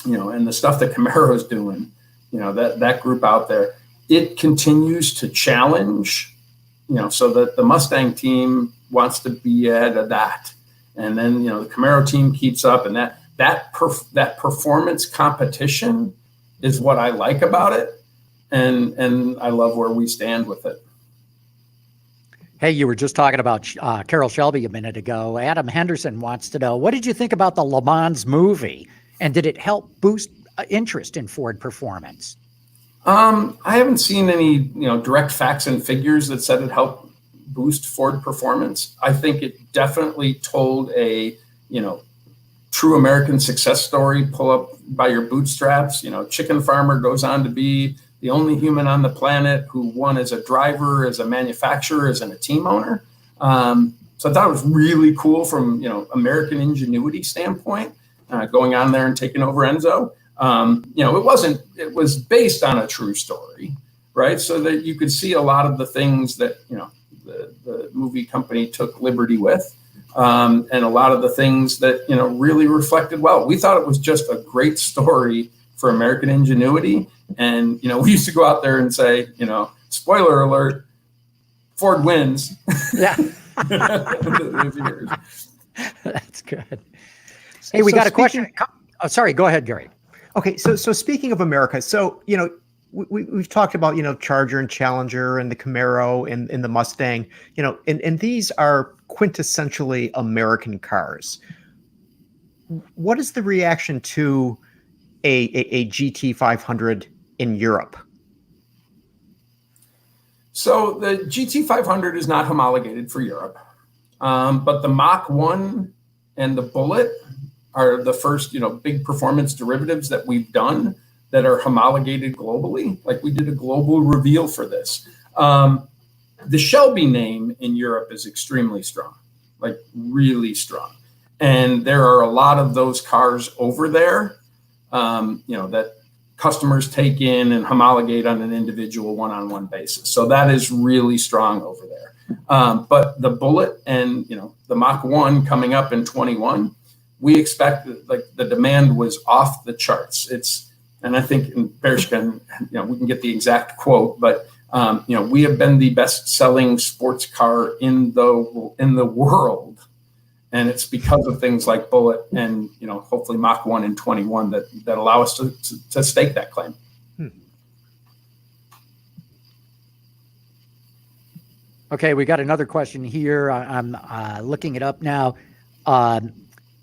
and the stuff that Camaro is doing, that group out there, it continues to challenge, so that the Mustang team wants to be ahead of that. And then, the Camaro team keeps up, and that performance competition is what I like about it. And I love where we stand with it. Hey, you were just talking about Carroll Shelby a minute ago. Adam Henderson wants to know, what did you think about the Le Mans movie? And did it help boost interest in Ford performance? I haven't seen any, direct facts and figures that said it helped boost Ford performance. I think it definitely told a, true American success story, pull up by your bootstraps. Chicken farmer goes on to be the only human on the planet who won as a driver, as a manufacturer, as a team owner. So I thought it was really cool from, American ingenuity standpoint, going on there and taking over Enzo. It was based on a true story, right? So that you could see a lot of the things that, the movie company took liberty with, and a lot of the things that, really reflected well. We thought it was just a great story for American ingenuity. And, we used to go out there and say, spoiler alert, Ford wins. Yeah. That's good. Hey, we got a question. Oh, sorry, go ahead, Gary. Okay, so speaking of America, so we've talked about Charger and Challenger and the Camaro and the Mustang, and these are quintessentially American cars. What is the reaction to a GT500 in Europe? So the GT500 is not homologated for Europe, but the Mach 1 and the Bullet are the first, big performance derivatives that we've done that are homologated globally. Like, we did a global reveal for this. The Shelby name in Europe is extremely strong, like really strong. And there are a lot of those cars over there, that customers take in and homologate on an individual one-on-one basis. So that is really strong over there. But the Bullet and, the Mach 1 coming up in 21, we expect that, the demand was off the charts. And I think in Bershka, we can get the exact quote, but we have been the best-selling sports car in the world, and it's because of things like Bullet and hopefully Mach 1 and 21 that allow us to stake that claim. Okay, we got another question here. I'm looking it up now.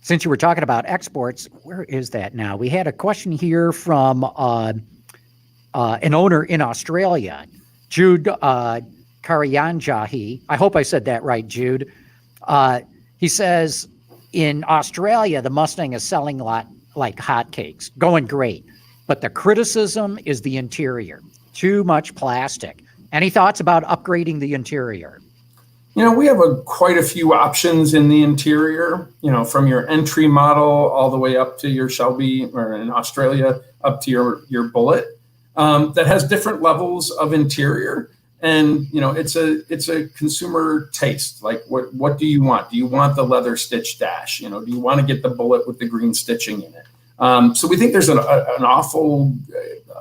Since you were talking about exports, where is that now? We had a question here from an owner in Australia, Jude Karianjahi. I hope I said that right, Jude. He says, in Australia, the Mustang is selling like hotcakes, going great. But the criticism is the interior. Too much plastic. Any thoughts about upgrading the interior? We have quite a few options in the interior, from your entry model all the way up to your Shelby, or in Australia, up to your Bullet, that has different levels of interior. And, it's a consumer taste. Like, what do you want? Do you want the leather stitch dash? Do you want to get the Bullet with the green stitching in it? So we think there's an awful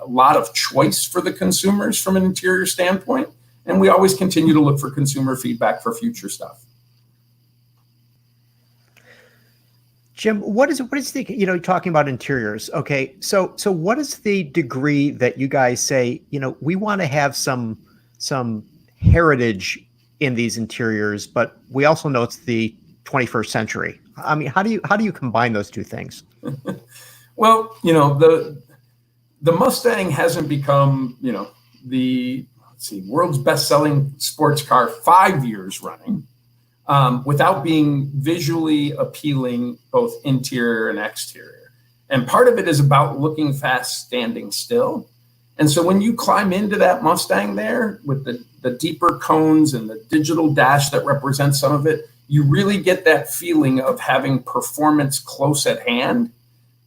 lot of choice for the consumers from an interior standpoint. And we always continue to look for consumer feedback for future stuff. Jim, what is the, talking about interiors? Okay. So what is the degree that you guys say, we want to have some heritage in these interiors, but we also know it's the 21st century. I mean, how do you combine those two things? Well, the Mustang hasn't become, the world's best-selling sports car 5 years running, without being visually appealing, both interior and exterior. And part of it is about looking fast, standing still. And so when you climb into that Mustang there with the deeper cones and the digital dash that represents some of it, you really get that feeling of having performance close at hand.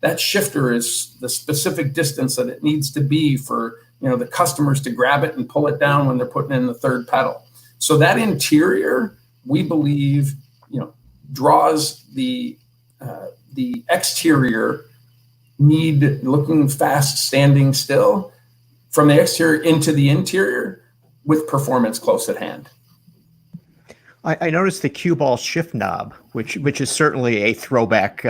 That shifter is the specific distance that it needs to be for, the customers to grab it and pull it down when they're putting in the third pedal. So that interior, we believe, draws the exterior need looking fast, standing still from the exterior into the interior with performance close at hand. I noticed the cue ball shift knob, which is certainly a throwback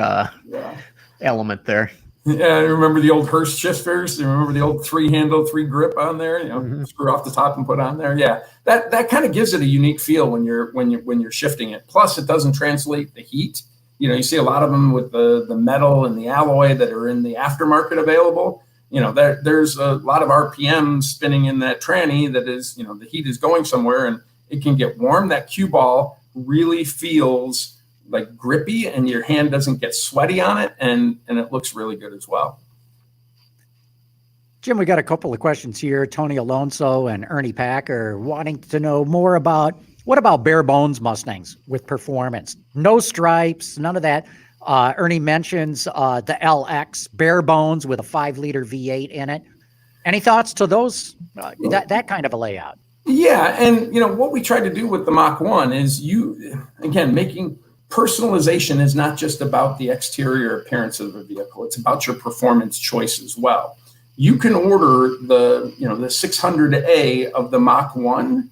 element there. Yeah, I remember the old Hurst shifters. You remember the old 3-handle, 3-grip on there. Screw off the top and put on there. Yeah, that kind of gives it a unique feel when you're shifting it. Plus, it doesn't translate the heat. You see a lot of them with the metal and the alloy that are in the aftermarket available. There's a lot of RPM spinning in that tranny that is, the heat is going somewhere and it can get warm. That cue ball really feels like grippy and your hand doesn't get sweaty on it, and it looks really good as well. Jim, we got a couple of questions here. Tony Alonso and Ernie Packer wanting to know more about what about Barebones Mustangs with performance? No stripes, none of that. Ernie mentions the LX Barebones with a 5-liter V8 in it. Any thoughts to those, that kind of a layout? Yeah, and what we try to do with the Mach 1 is making personalization is not just about the exterior appearance of the vehicle. It's about your performance choice as well. You can order the 600A of the Mach 1,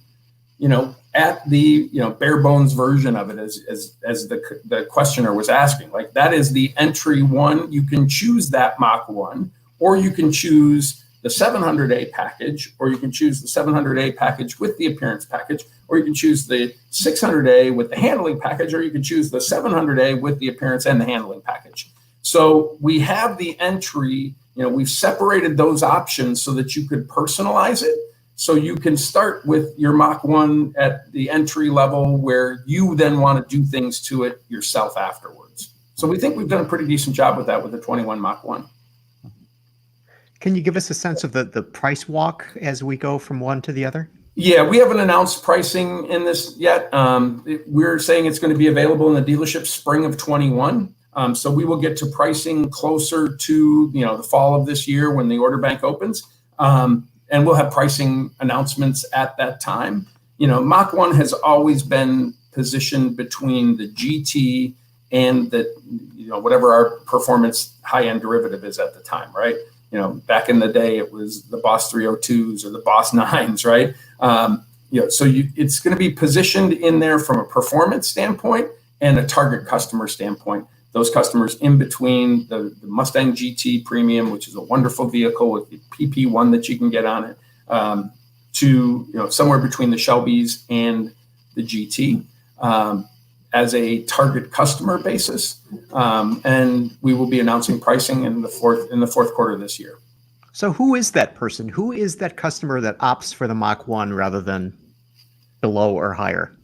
at the Barebones version of it, as the questioner was asking. Like, that is the entry one. You can choose that Mach 1, or you can choose the 700A package, or you can choose the 700A package with the appearance package, or you can choose the 600A with the handling package, or you can choose the 700A with the appearance and the handling package. So we have the entry, we've separated those options so that you could personalize it. So you can start with your Mach 1 at the entry level where you then want to do things to it yourself afterwards. So we think we've done a pretty decent job with that with the 21 Mach 1. Can you give us a sense of the price walk as we go from one to the other? Yeah, we haven't announced pricing in this yet. We're saying it's going to be available in the dealership spring of 21. So we will get to pricing closer to the fall of this year when the order bank opens. And we'll have pricing announcements at that time. Mach 1 has always been positioned between the GT and the whatever our performance high-end derivative is at the time, right? Back in the day, it was the Boss 302s or the Boss 9s, right? So it's going to be positioned in there from a performance standpoint and a target customer standpoint. Those customers in between the Mustang GT Premium, which is a wonderful vehicle with the PP1 that you can get on it, to somewhere between the Shelbys and the GT. As a target customer basis, and we will be announcing pricing in the fourth quarter this year. So who is that person? Who is that customer that opts for the Mach 1 rather than below or higher?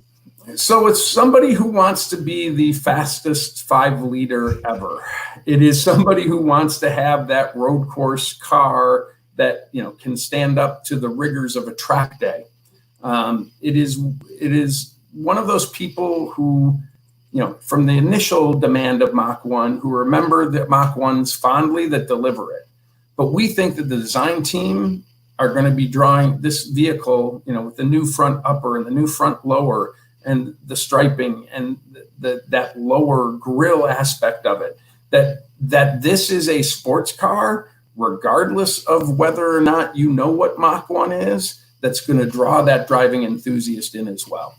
So it's somebody who wants to be the fastest 5-liter ever. It is somebody who wants to have that road course car that can stand up to the rigors of a track day. It is one of those people who, from the initial demand of Mach 1, who remember the Mach 1s fondly that deliver it. But we think that the design team are going to be drawing this vehicle, with the new front upper and the new front lower and the striping and that lower grille aspect of it, that this is a sports car, regardless of whether or not what Mach 1 is, that's going to draw that driving enthusiast in as well.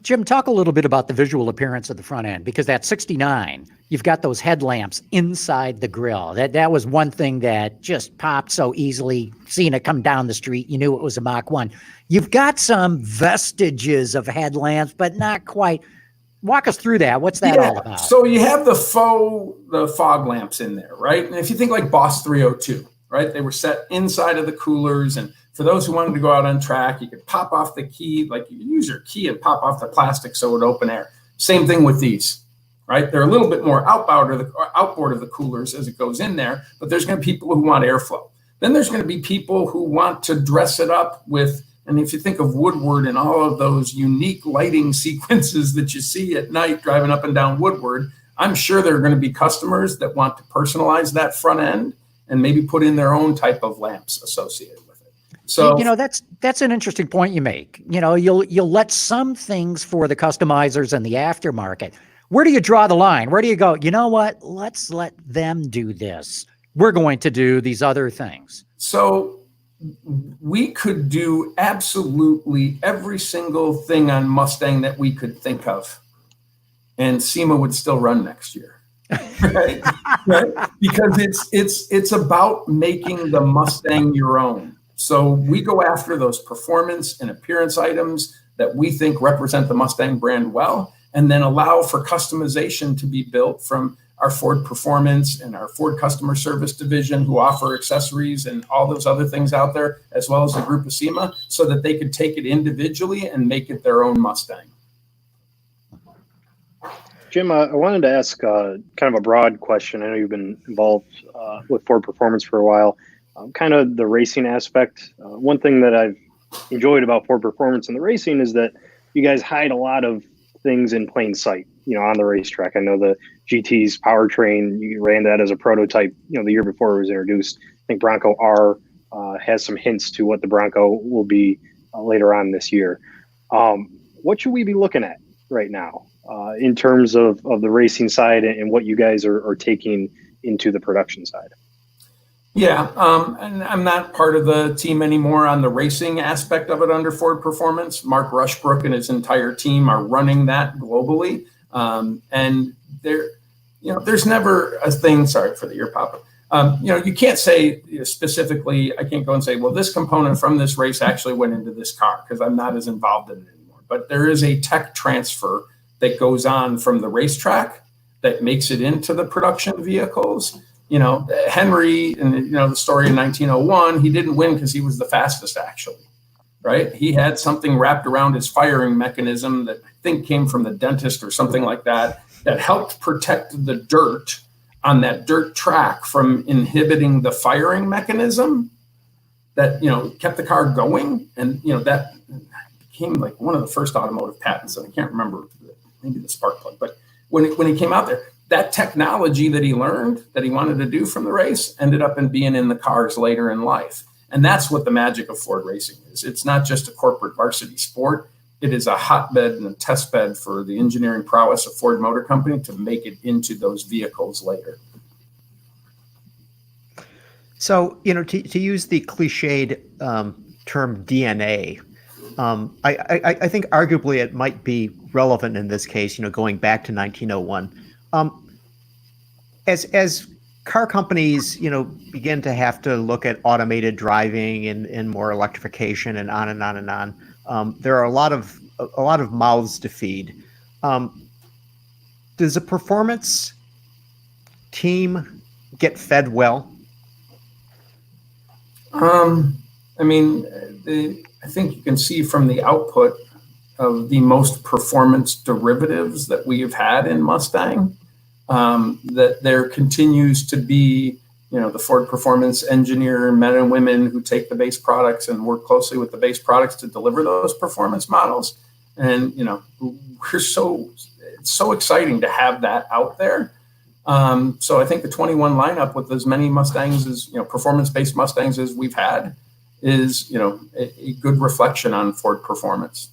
Jim, talk a little bit about the visual appearance of the front end, because that 69, you've got those headlamps inside the grille. That was one thing that just popped so easily. Seeing it come down the street, you knew it was a Mach 1. You've got some vestiges of headlamps, but not quite. Walk us through that. What's that all about? So you have the fog lamps in there, right? And if you think like Boss 302, right? They were set inside of the coolers, and for those who wanted to go out on track, you could pop off the key, like you could use your key and pop off the plastic so it would open air. Same thing with these. right? They're a little bit more outboard of the coolers as it goes in there, but there's going to be people who want airflow. Then there's going to be people who want to dress it up with, and if you think of Woodward and all of those unique lighting sequences that you see at night driving up and down Woodward, I'm sure there are going to be customers that want to personalize that front end and maybe put in their own type of lamps associated with it. So, that's an interesting point you make. You'll let some things for the customizers and the aftermarket. Where do you draw the line? Where do you go, you know what? Let's let them do this. We're going to do these other things. So we could do absolutely every single thing on Mustang that we could think of, and SEMA would still run next year. Right? Right? Because it's about making the Mustang your own. So we go after those performance and appearance items that we think represent the Mustang brand well, and then allow for customization to be built from our Ford Performance and our Ford Customer Service Division, who offer accessories and all those other things out there, as well as a group of SEMA, so that they could take it individually and make it their own Mustang. Jim, I wanted to ask kind of a broad question. I know you've been involved with Ford Performance for a while. Kind of the racing aspect. One thing that I've enjoyed about Ford Performance and the racing is that you guys hide a lot of things in plain sight, on the racetrack. I know the GT's powertrain, you ran that as a prototype, the year before it was introduced. I think Bronco R has some hints to what the Bronco will be later on this year. What should we be looking at right now in terms of the racing side and what you guys are taking into the production side? Yeah, and I'm not part of the team anymore on the racing aspect of it under Ford Performance. Mark Rushbrook and his entire team are running that globally. And there's never a thing, sorry for the ear popper. You can't say specifically, I can't go and say, well, this component from this race actually went into this car, because I'm not as involved in it anymore. But there is a tech transfer that goes on from the racetrack that makes it into the production vehicles. Henry, and the story in 1901, he didn't win because he was the fastest, actually, right? He had something wrapped around his firing mechanism that I think came from the dentist or something like that helped protect the dirt on that dirt track from inhibiting the firing mechanism that, kept the car going. And, that became like one of the first automotive patents. And I can't remember, maybe the spark plug, but when he came out there, that technology that he learned that he wanted to do from the race ended up in being in the cars later in life. And that's what the magic of Ford racing is. It's not just a corporate varsity sport. It is a hotbed and a test bed for the engineering prowess of Ford Motor Company to make it into those vehicles later. So, to use the cliched term DNA, I think arguably it might be relevant in this case, going back to 1901. As car companies, begin to have to look at automated driving and more electrification and on and on and on, there are a lot of mouths to feed. Does a performance team get fed well? I think you can see from the output of the most performance derivatives that we have had in Mustang, that there continues to be, the Ford Performance engineer men and women who take the base products and work closely with the base products to deliver those performance models. And, it's so exciting to have that out there. So I think the 21 lineup with as many Mustangs as, performance-based Mustangs as we've had is, a good reflection on Ford Performance.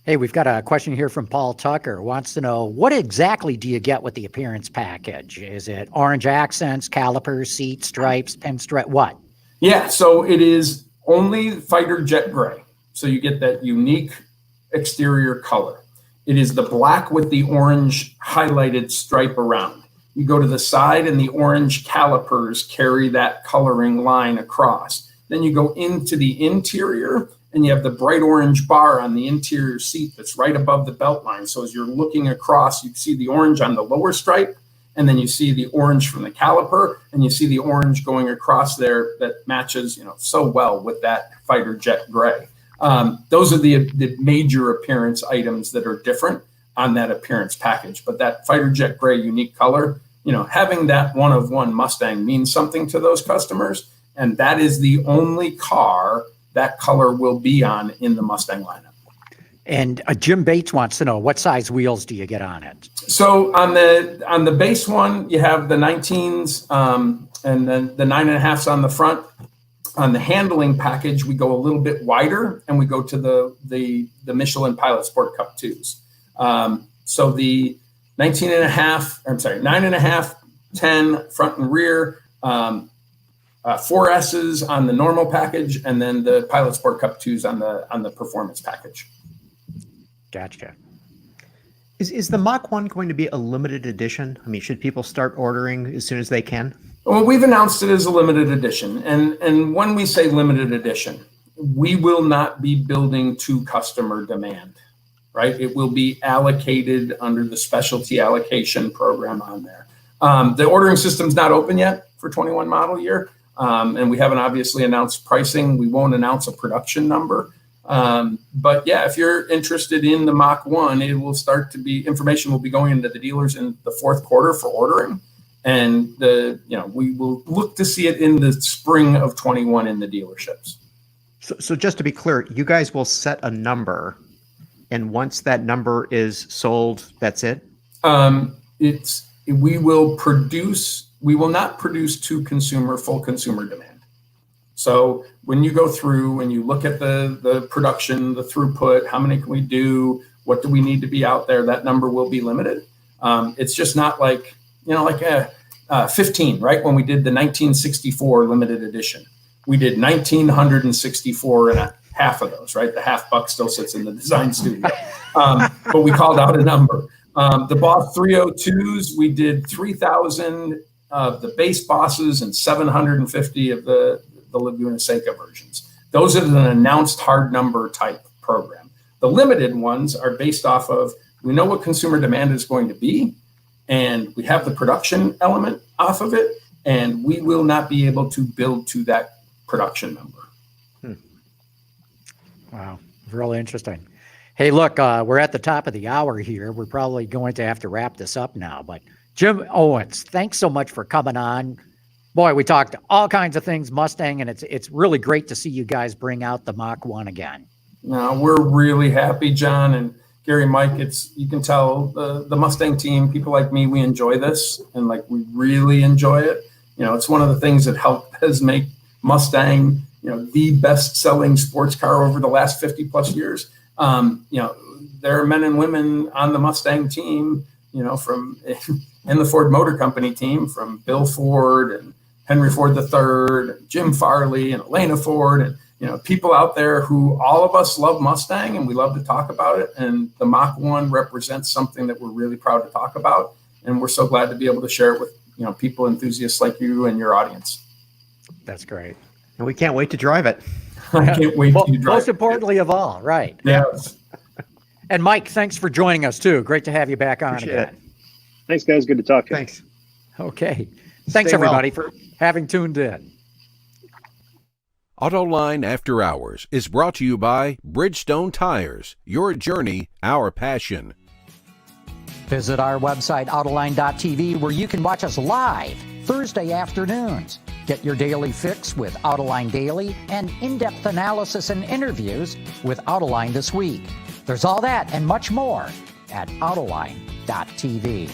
Hey, we've got a question here from Paul Tucker. Wants to know, what exactly do you get with the appearance package? Is it orange accents, calipers, seats, stripes, pinstripe, what? Yeah, so it is only fighter jet gray. So you get that unique exterior color. It is the black with the orange highlighted stripe around. You go to the side and the orange calipers carry that coloring line across. Then you go into the interior and you have the bright orange bar on the interior seat that's right above the belt line. So as you're looking across, you see the orange on the lower stripe, and then you see the orange from the caliper, and you see the orange going across there that matches, so well with that fighter jet gray. Those are the major appearance items that are different. on that appearance package. But that fighter jet gray unique color, having that one of one Mustang means something to those customers. And that is the only car that color will be on in the Mustang lineup. And Jim Bates wants to know, what size wheels do you get on it? So on the base one, you have the 19s and then the 9.5s on the front. On the handling package, we go a little bit wider, and we go to the Michelin Pilot Sport Cup 2s. So the 9.5, 10 front and rear, 4Ss on the normal package, and then the Pilot Sport Cup 2s on the performance package. Gotcha. Is the Mach 1 going to be a limited edition? I mean, should people start ordering as soon as they can? Well, we've announced it as a limited edition. And when we say limited edition, we will not be building to customer demand, right? It will be allocated under the specialty allocation program on there. The ordering system's not open yet for 21 model year. And we haven't obviously announced pricing. We won't announce a production number. But yeah, if you're interested in the Mach 1, it will start to be, information will be going into the dealers in the fourth quarter for ordering. And we will look to see it in the spring of 21 in the dealerships. So just to be clear, you guys will set a number, and once that number is sold, that's it? We will not produce to full consumer demand. So when you go through and you look at the production, the throughput, how many can we do? What do we need to be out there? That number will be limited. It's just not like, like a 15, right? When we did the 1964 limited edition, we did 1,964 and a half of those, right? The half buck still sits in the design studio. But we called out a number. The Boss 302s, we did 3,000 of the base Bosses and 750 of the Laguna Seca versions. Those are an announced hard number type program. The limited ones are based off of, we know what consumer demand is going to be, and we have the production element off of it, and we will not be able to build to that production number. Wow, really interesting. Hey, look, we're at the top of the hour here. We're probably going to have to wrap this up now, but Jim Owens, thanks so much for coming on. Boy, we talked all kinds of things Mustang, and it's really great to see you guys bring out the Mach 1 again. No, we're really happy, John and Gary, Mike. You can tell the Mustang team, people like me, we enjoy this, and we really enjoy it. It's one of the things that has make Mustang, the best-selling sports car over the last 50 plus years. There are men and women on the Mustang team, from in the Ford Motor Company team, from Bill Ford and Henry Ford III, Jim Farley and Elena Ford, and people out there who all of us love Mustang and we love to talk about it. And the Mach 1 represents something that we're really proud to talk about. And we're so glad to be able to share it with, people, enthusiasts like you and your audience. That's great. And we can't wait to drive it. I can't wait to drive it. Most importantly of all, right. Yes. And Mike, thanks for joining us too. Great to have you back on Appreciate again. it. Thanks, guys. Good to talk to you. Thanks. Okay. Thanks, Stay everybody, well. for having tuned in. Autoline After Hours is brought to you by Bridgestone Tires. Your journey, our passion. Visit our website, Autoline.tv, where you can watch us live Thursday afternoons. Get your daily fix with Autoline Daily and in-depth analysis and interviews with Autoline This Week. There's all that and much more at Autoline.tv.